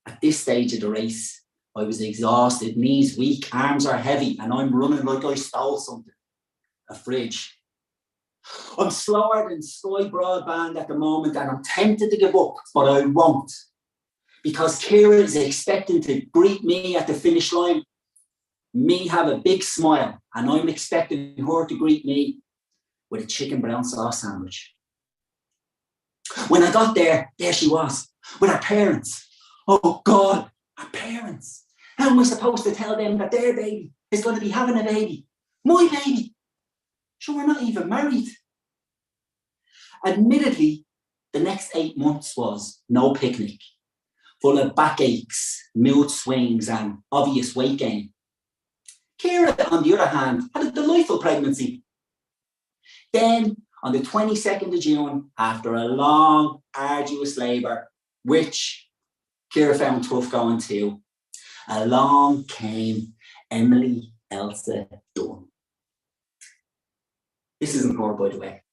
At this stage of the race, I was exhausted, knees weak, arms are heavy, and I'm running like I stole something. A fridge. I'm slower than Sky Broadband at the moment, and I'm tempted to give up, but I won't. Because Kira is expecting to greet me at the finish line. Me have a big smile, and I'm expecting her to greet me with a chicken brown sauce sandwich. When I got there she was, with her parents. Oh God, her parents. How am I supposed to tell them that their baby is going to be having a baby? My baby. Sure, we're not even married. Admittedly, the next 8 months was no picnic, full of backaches, mood swings, and obvious weight gain. Kira, on the other hand, had a delightful pregnancy. Then, on the 22nd of June, after a long, arduous labour, which Kira found tough going to, along came Emily Elsa Dunn. This isn't her, by the way.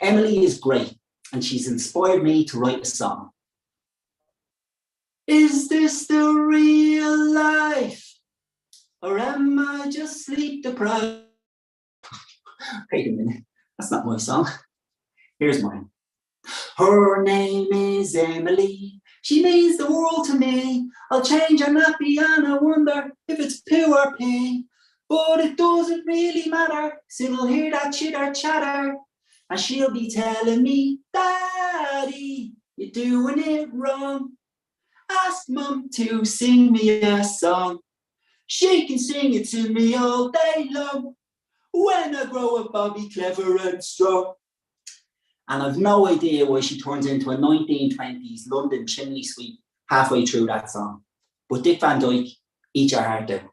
Emily is great, and she's inspired me to write a song. Is this the real life? Or am I just sleep deprived? Wait a minute, that's not my song. Here's mine. Her name is Emily. She means the world to me. I'll change her nappy and I wonder if it's poo or pee. But it doesn't really matter. Soon I'll hear that chitter chatter. And she'll be telling me, Daddy, you're doing it wrong. Ask Mum to sing me a song. She can sing it to me all day long. When I grow up, I'll be clever and strong. And I've no idea why she turns into a 1920s London chimney sweep halfway through that song. But Dick Van Dyke, eat your heart out.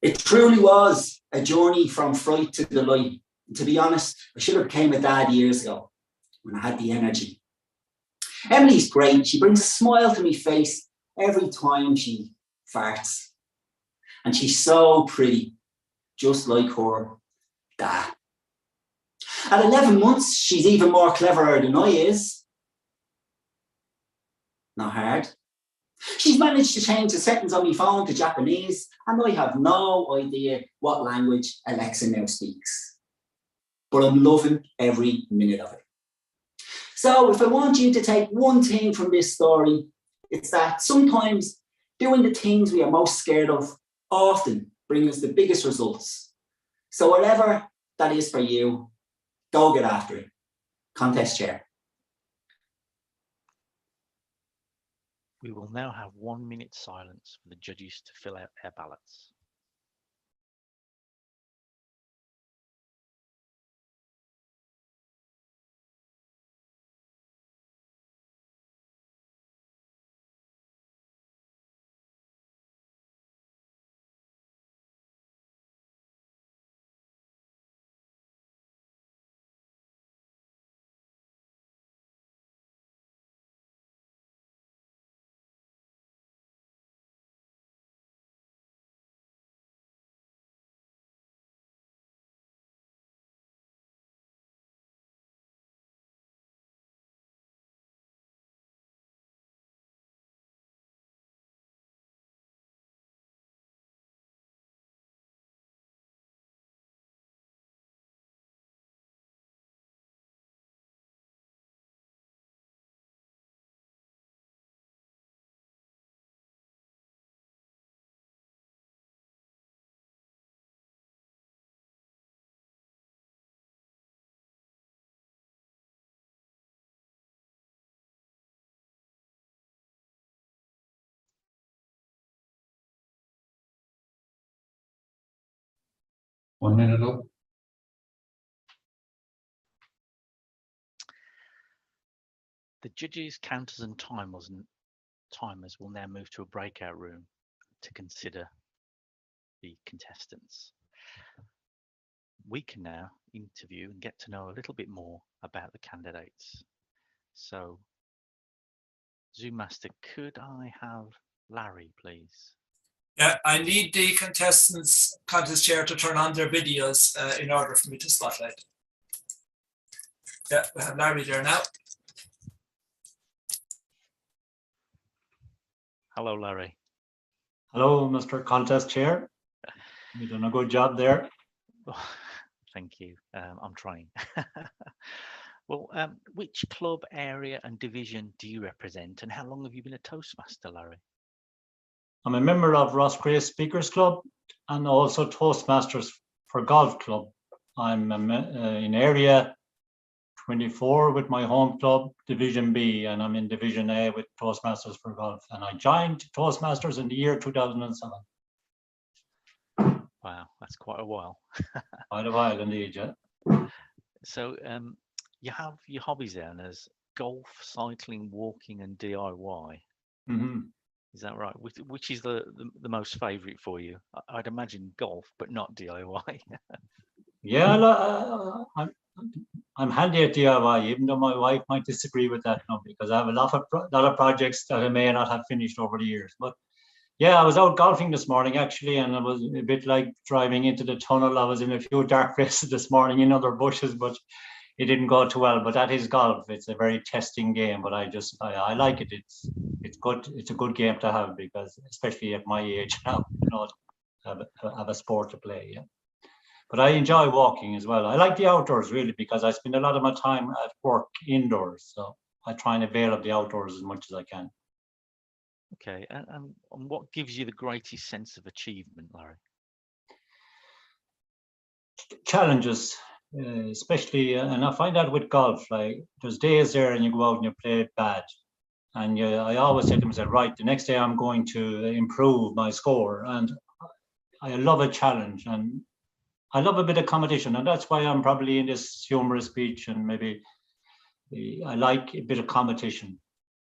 It truly was a journey from fright to delight. And to be honest, I should have became a dad years ago when I had the energy. Emily's great. She brings a smile to my face every time she farts. And she's so pretty, just like her dad. At 11 months, she's even more cleverer than I is. Not hard. She's managed to change the settings on my phone to Japanese, and I have no idea what language Alexa now speaks. But I'm loving every minute of it. So if I want you to take one thing from this story, it's that sometimes doing the things we are most scared of often bring us the biggest results. So whatever that is for you, go get after it. Contest chair. We will now have 1 minute silence for the judges to fill out their ballots. 1 minute up. The judges, counters, and timers will now move to a breakout room to consider the contestants. We can now interview and get to know a little bit more about the candidates. So, Zoom Master, could I have Larry, please? Yeah, I need the contest chair to turn on their videos in order for me to spotlight. Yeah, we have Larry there now. Hello, Larry. Hello, Mr. Contest Chair. You've done a good job there. Thank you. I'm trying. Well, which club, area, and division do you represent, and how long have you been a Toastmaster, Larry? I'm a member of Ross Gray Speakers Club and also Toastmasters for Golf Club. I'm in area 24 with my home club, Division B, and I'm in Division A with Toastmasters for Golf. And I joined Toastmasters in the year 2007. Wow, that's quite a while. Quite a while indeed, yeah. So you have your hobbies then as golf, cycling, walking, and DIY. Mm-hmm. Is that right? Which is the most favourite for you? I'd imagine golf, but not DIY. Yeah, I'm handy at DIY, even though my wife might disagree with that now, because I have a lot of projects that I may not have finished over the years. But yeah, I was out golfing this morning actually, and it was a bit like driving into the tunnel. I was in a few dark places this morning in other bushes, but it didn't go too well. But that is golf. It's a very testing game, but I like it. It's good. It's a good game to have, because especially at my age now, have a sport to play. Yeah. But I enjoy walking as well. I like the outdoors really, because I spend a lot of my time at work indoors. So I try and avail of the outdoors as much as I can. Okay, and what gives you the greatest sense of achievement, Larry? Challenges, especially, and I find that with golf, like there's days there and you go out and you play it bad. And I always say to myself, right, the next day I'm going to improve my score. And I love a challenge, and I love a bit of competition, and that's why I'm probably in this humorous speech, and maybe I like a bit of competition.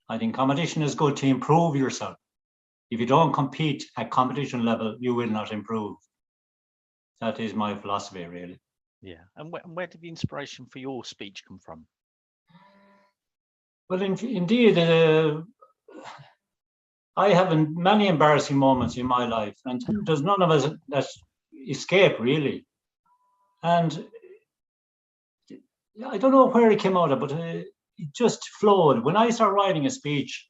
I think competition is good to improve yourself. If you don't compete at competition level, you will not improve. That is my philosophy, really. Yeah, and where did the inspiration for your speech come from? Well, indeed, I have many embarrassing moments in my life, and there's none of us that escape, really. And I don't know where it came out of, but it just flowed. When I start writing a speech,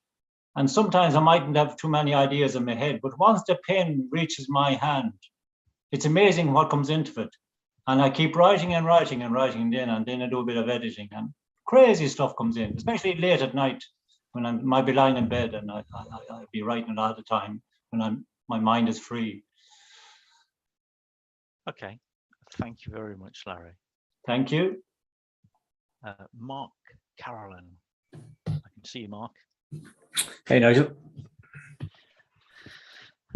and sometimes I mightn't have too many ideas in my head, but once the pen reaches my hand, it's amazing what comes into it. And I keep writing and writing and writing, and then I do a bit of editing, and crazy stuff comes in, especially late at night when I might be lying in bed, and I'll be writing a lot of the time when my mind is free. Okay, thank you very much, Larry. Thank you. Mark, Carolyn. I can see you, Mark. Hey, Nigel.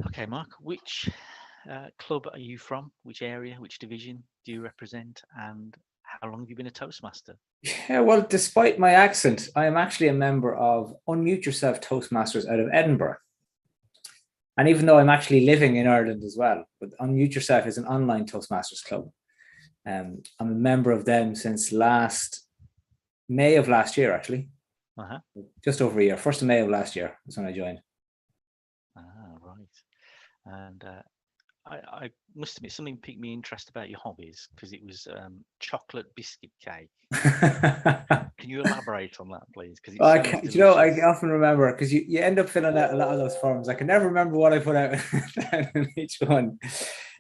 Okay, Mark, which club are you from? Which area, which division do you represent? And how long have you been a Toastmaster? Yeah, well, despite my accent, I am actually a member of Unmute Yourself Toastmasters out of Edinburgh. And even though I'm actually living in Ireland as well, but Unmute Yourself is an online Toastmasters club. I'm a member of them since May of last year, actually. Just over a year. 1st of May of last year is when I joined. Ah, right. And I must admit, something piqued me interest about your hobbies, because it was chocolate biscuit cake. Can you elaborate on that, please? Because I often remember, because you end up filling out a lot of those forms. I can never remember what I put out in each one.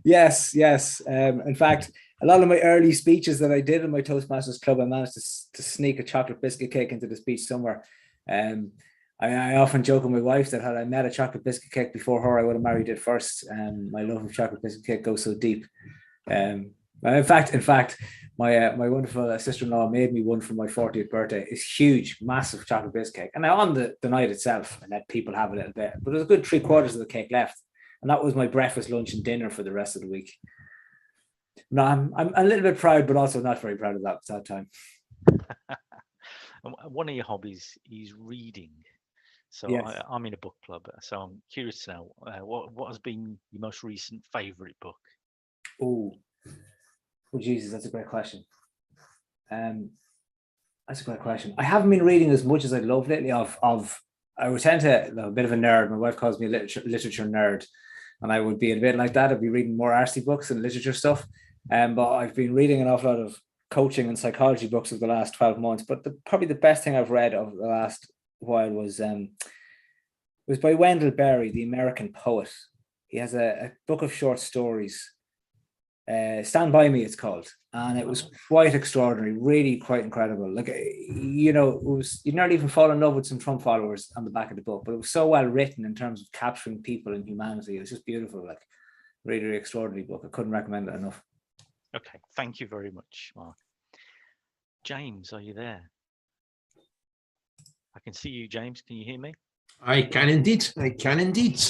Yes. In fact, a lot of my early speeches that I did in my Toastmasters club, I managed to sneak a chocolate biscuit cake into the speech somewhere. I often joke with my wife that had I met a chocolate biscuit cake before her, I would have married it first. My love of chocolate biscuit cake goes so deep. In fact, my wonderful sister-in-law made me one for my 40th birthday. It's huge, massive chocolate biscuit cake. And now on the night itself, I let people have a little bit, but there's a good 3/4 of the cake left. And that was my breakfast, lunch, and dinner for the rest of the week. No, I'm a little bit proud, but also not very proud of that time. One of your hobbies is reading. So Yes. I'm in a book club, so I'm curious to know what has been your most recent favourite book? Oh, Jesus, that's a great question. That's a great question. I haven't been reading as much as I'd love lately. I would tend to a bit of a nerd. My wife calls me a literature nerd, and I would be a bit like that. I'd be reading more artsy books and literature stuff. But I've been reading an awful lot of coaching and psychology books over the last 12 months. But probably the best thing I've read over the last while was by Wendell Berry, the American poet. He has a book of short stories. Stand By Me, it's called, and it was quite extraordinary, really quite incredible. Like, you know, it was, you'd nearly even fall in love with some Trump followers on the back of the book, but it was so well written in terms of capturing people and humanity. It was just beautiful, like really, really extraordinary book. I couldn't recommend it enough. Okay, thank you very much, Mark. James, are you there? I can see you, James. Can you hear me? I can indeed. I can indeed.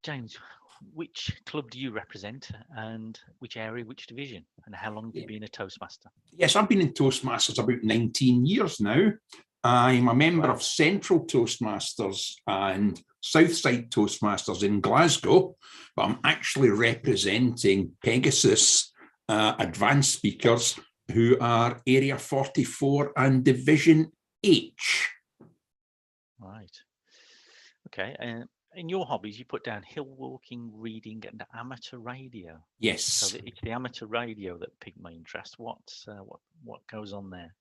James, which club do you represent, and which area, which division, and how long have you been a Toastmaster? Yes, I've been in Toastmasters about 19 years now. I'm a member of Central Toastmasters and Southside Toastmasters in Glasgow, but I'm actually representing Pegasus advanced speakers who are Area 44 and Division H. Right. Okay. And in your hobbies, you put down hill walking, reading, and amateur radio. Yes. So it's the amateur radio that piqued my interest. What goes on there?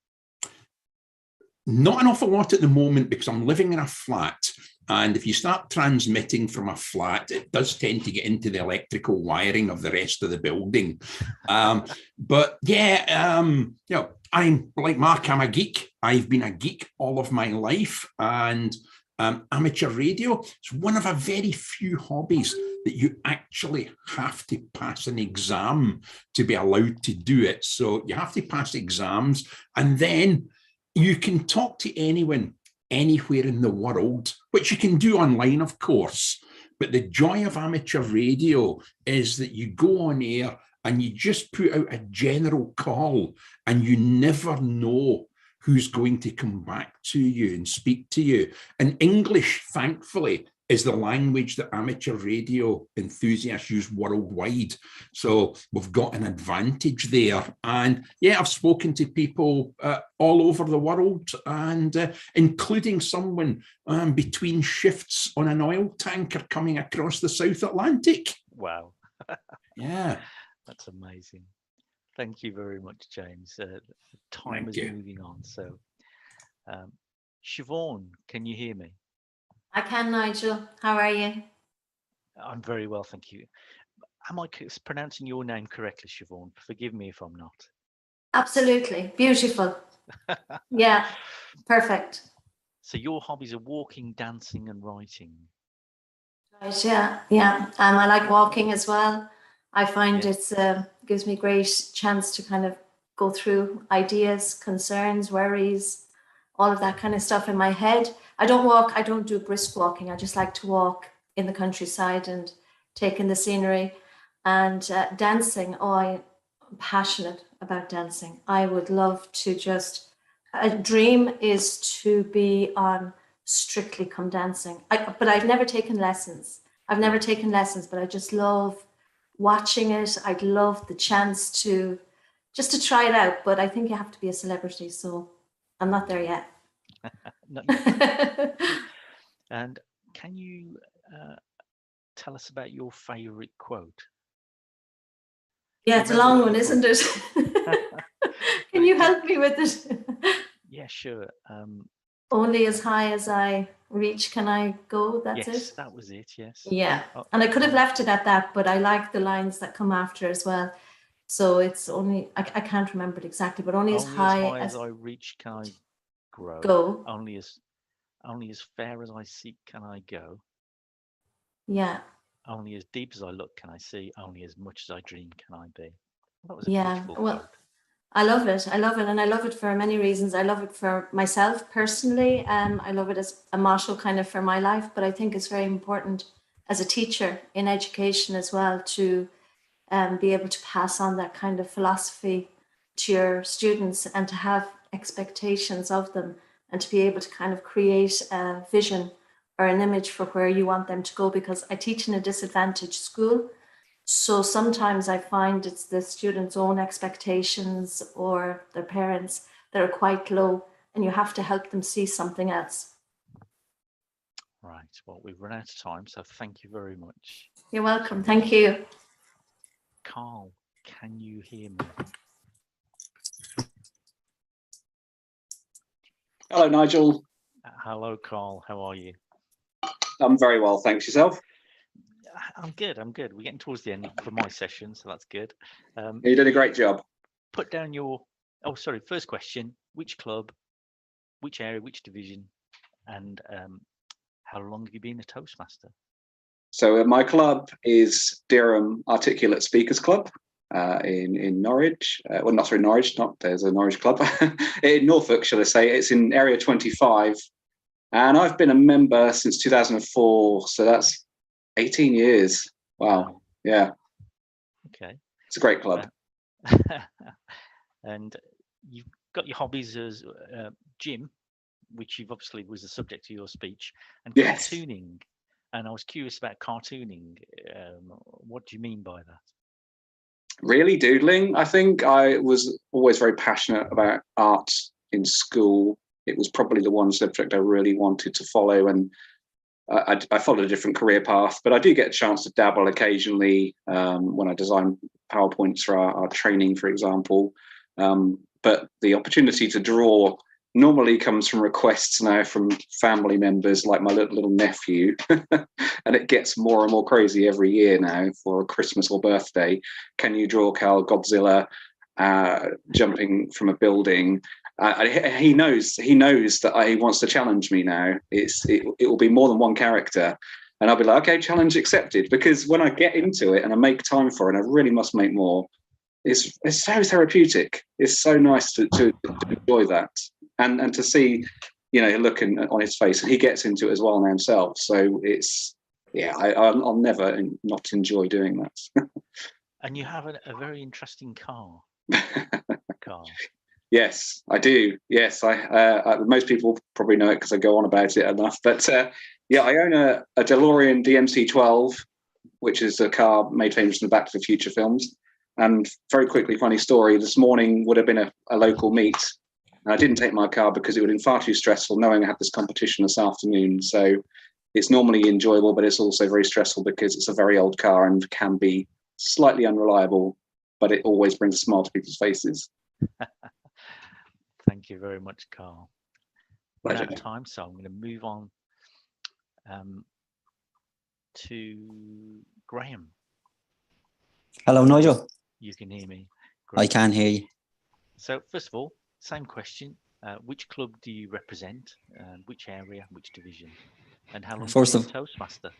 Not an awful lot at the moment because I'm living in a flat. And if you start transmitting from a flat, it does tend to get into the electrical wiring of the rest of the building. But yeah, you know, I'm like Mark, I'm a geek. I've been a geek all of my life. And amateur radio is one of a very few hobbies that you actually have to pass an exam to be allowed to do it. So you have to pass exams, and then you can talk to anyone anywhere in the world, which you can do online, of course. But the joy of amateur radio is that you go on air and you just put out a general call, and you never know who's going to come back to you and speak to you. And English, thankfully, is the language that amateur radio enthusiasts use worldwide. So we've got an advantage there. And yeah, I've spoken to people all over the world, and including someone between shifts on an oil tanker coming across the South Atlantic. Wow. Yeah. That's amazing. Thank you very much, James. The time is moving on. So, Siobhan, can you hear me? I can, Nigel. How are you? I'm very well, thank you. Am I pronouncing your name correctly, Siobhan? Forgive me if I'm not. Absolutely. Beautiful. Yeah, perfect. So your hobbies are walking, dancing, and writing. Right, yeah. I like walking as well. I find it gives me great chance to kind of go through ideas, concerns, worries, all of that kind of stuff in my head. I don't do brisk walking. I just like to walk in the countryside and take in the scenery. And dancing, I'm passionate about dancing. I would love to a dream is to be on Strictly Come Dancing. But I've never taken lessons. But I just love watching it. I'd love the chance to try it out, but I think you have to be a celebrity, so I'm not there yet. Not yet. And can you tell us about your favorite quote? Yeah, it's a long one, isn't it? Can you help me with it? Yeah, sure. Only as high as I reach can I go. That's yes, it. That was it. Yes. Yeah, and I could have left it at that, but I like the lines that come after as well. So it's only I can't remember it exactly, but only as high as I reach can I grow. Go. Only as fair as I seek can I go. Yeah. Only as deep as I look can I see. Only as much as I dream can I be. Well, that was a beautiful quote. I love it, and I love it for many reasons. I love it for myself personally. I love it as a motto kind of for my life, but I think it's very important as a teacher in education as well to be able to pass on that kind of philosophy to your students and to have expectations of them and to be able to kind of create a vision or an image for where you want them to go, because I teach in a disadvantaged school. So sometimes I find it's the students' own expectations or their parents that are quite low, and you have to help them see something else. Right. Well, we've run out of time, so thank you very much. You're welcome. Thank you. Karl, can you hear me? Hello, Nigel. Hello, Karl. How are you? I'm very well, thanks. Yourself? I'm good. We're getting towards the end for my session, so that's good. You did a great job. Put down your, first question, which club, which area, which division, and how long have you been a Toastmaster? So my club is Durham Articulate Speakers Club in Norwich. Well, not sorry, Norwich, not there's a Norwich club. In Norfolk, shall I say. It's in Area 25. And I've been a member since 2004, so that's 18 years. Wow. Yeah. Okay. It's a great club. And you've got your hobbies as gym, which you've obviously was the subject of your speech, and yes. Cartooning. And I was curious about cartooning. What do you mean by that? Really, doodling. I think I was always very passionate about art in school. It was probably the one subject I really wanted to follow, and I followed a different career path, but I do get a chance to dabble occasionally when I design PowerPoints for our training, for example. But the opportunity to draw normally comes from requests now from family members like my little nephew, and it gets more and more crazy every year now for Christmas or birthday. Can you draw Carl Godzilla jumping from a building? He knows that he wants to challenge me now. It will be more than one character, and I'll be like, okay, challenge accepted. Because when I get into it and I make time for it, and I really must make more. It's so therapeutic. It's so nice to enjoy that, and to see, look on his face, and he gets into it as well now himself. So I'll never not enjoy doing that. And you have a very interesting car, Karl. Yes, I do. Yes, most people probably know it because I go on about it enough. But I own a DeLorean DMC-12, which is a car made famous in the Back to the Future films. And very quickly, funny story, this morning would have been a local meet. And I didn't take my car because it would have been far too stressful knowing I had this competition this afternoon. So it's normally enjoyable, but it's also very stressful because it's a very old car and can be slightly unreliable, but it always brings a smile to people's faces. Thank you very much, Karl. We're out of time, so I'm going to move on to Graham. Hello, Nigel. You can hear me. Great. I can hear you. So first of all, same question. Which club do you represent? Which area, which division? And how long have you been Toastmaster?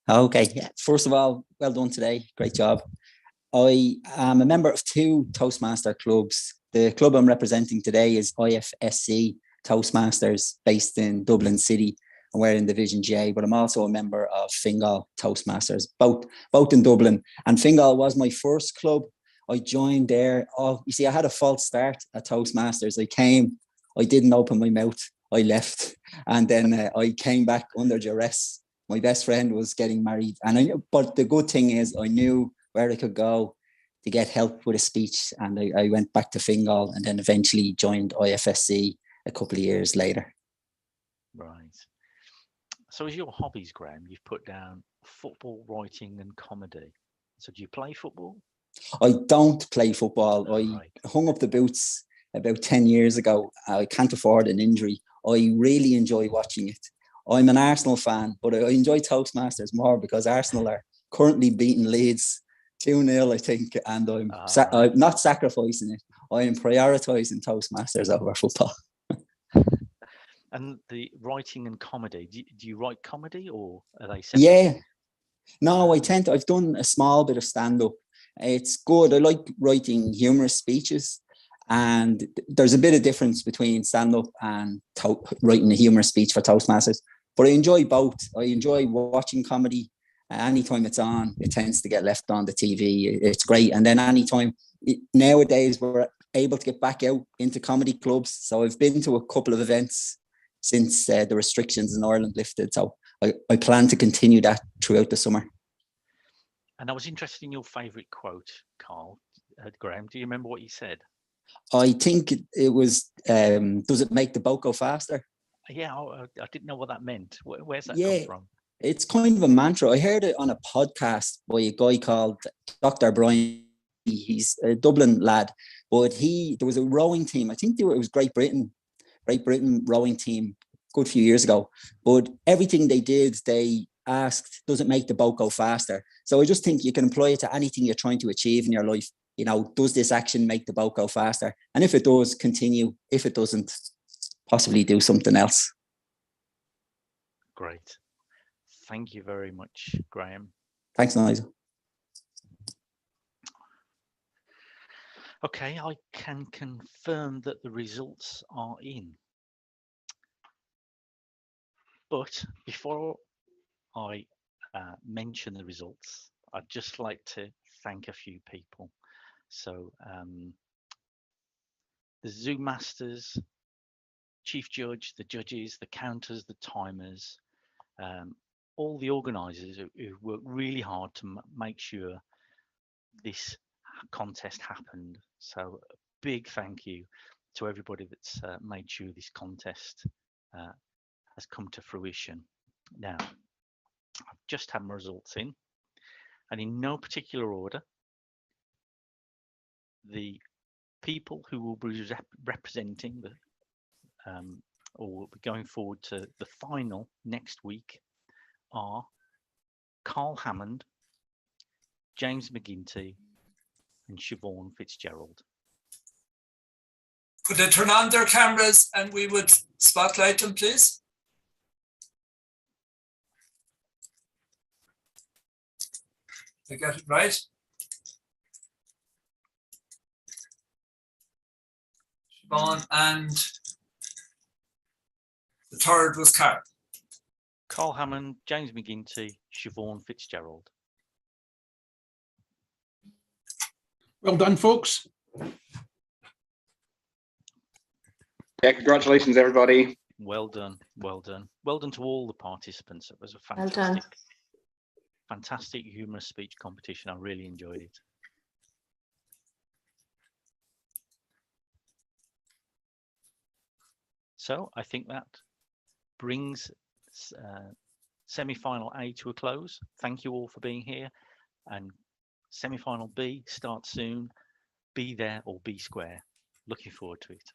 Okay. Yeah. First of all, well done today. Great job. I am a member of 2 Toastmaster clubs. The club I'm representing today is IFSC Toastmasters, based in Dublin City, and we're in Division J, but I'm also a member of Fingal Toastmasters, both in Dublin. And Fingal was my first club. I joined there. Oh, you see, I had a false start at Toastmasters. I came, I didn't open my mouth, I left, and then I came back under duress. My best friend was getting married, but the good thing is I knew where I could go to get help with a speech, and I went back to Fingal and then eventually joined IFSC a couple of years later. Right. So as your hobbies, Graham, you've put down football, writing and comedy. So do you play football? I don't play football. I hung up the boots about 10 years ago. I can't afford an injury. I really enjoy watching it. I'm an Arsenal fan, but I enjoy Toastmasters more because Arsenal are currently beating Leeds 2-0, I think, and I'm not sacrificing it. I am prioritising Toastmasters over football. And the writing and comedy, do you write comedy or are they separate? Yeah. No, I've done a small bit of stand-up. It's good. I like writing humorous speeches, and there's a bit of difference between stand-up and writing a humorous speech for Toastmasters, but I enjoy both. I enjoy watching comedy Anytime it's on, it tends to get left on the TV. It's great. And then anytime nowadays we're able to get back out into comedy clubs. So I've been to a couple of events since the restrictions in Ireland lifted. So I plan to continue that throughout the summer. And I was interested in your favourite quote, Carl. Graham, do you remember what you said? I think it was, does it make the boat go faster? Yeah, I didn't know what that meant. Where's that come from? It's kind of a mantra. I heard it on a podcast by a guy called Dr. Brian. He's a Dublin lad, but there was a rowing team. I think it was Great Britain rowing team a good few years ago. But everything they did, they asked, does it make the boat go faster? So I just think you can apply it to anything you're trying to achieve in your life. You know, does this action make the boat go faster? And if it does, continue. If it doesn't, possibly do something else. Great. Thank you very much, Graham. Thanks, Nigel. Okay, I can confirm that the results are in. But before I mention the results, I'd just like to thank a few people. So the Zoom masters, chief judge, the judges, the counters, the timers, all the organisers who worked really hard to make sure this contest happened. So a big thank you to everybody that's made sure this contest has come to fruition. Now, I've just had my results in, and in no particular order, the people who will be representing the or will be going forward to the final next week are Karl Hammond, James McGinty, and Siobhan Fitzgerald. Could they turn on their cameras and we would spotlight them, please? Did I get it right? Siobhan, and the third was Carl. Karl Hammond, James McGinty, Siobhan Fitzgerald. Well done, folks. Yeah, congratulations, everybody. Well done, well done. Well done to all the participants. It was a Well done. fantastic humorous speech competition. I really enjoyed it. So I think that brings semi-final A to a close. Thank you all for being here, and semi-final B starts soon. Be there or be square. Looking forward to it.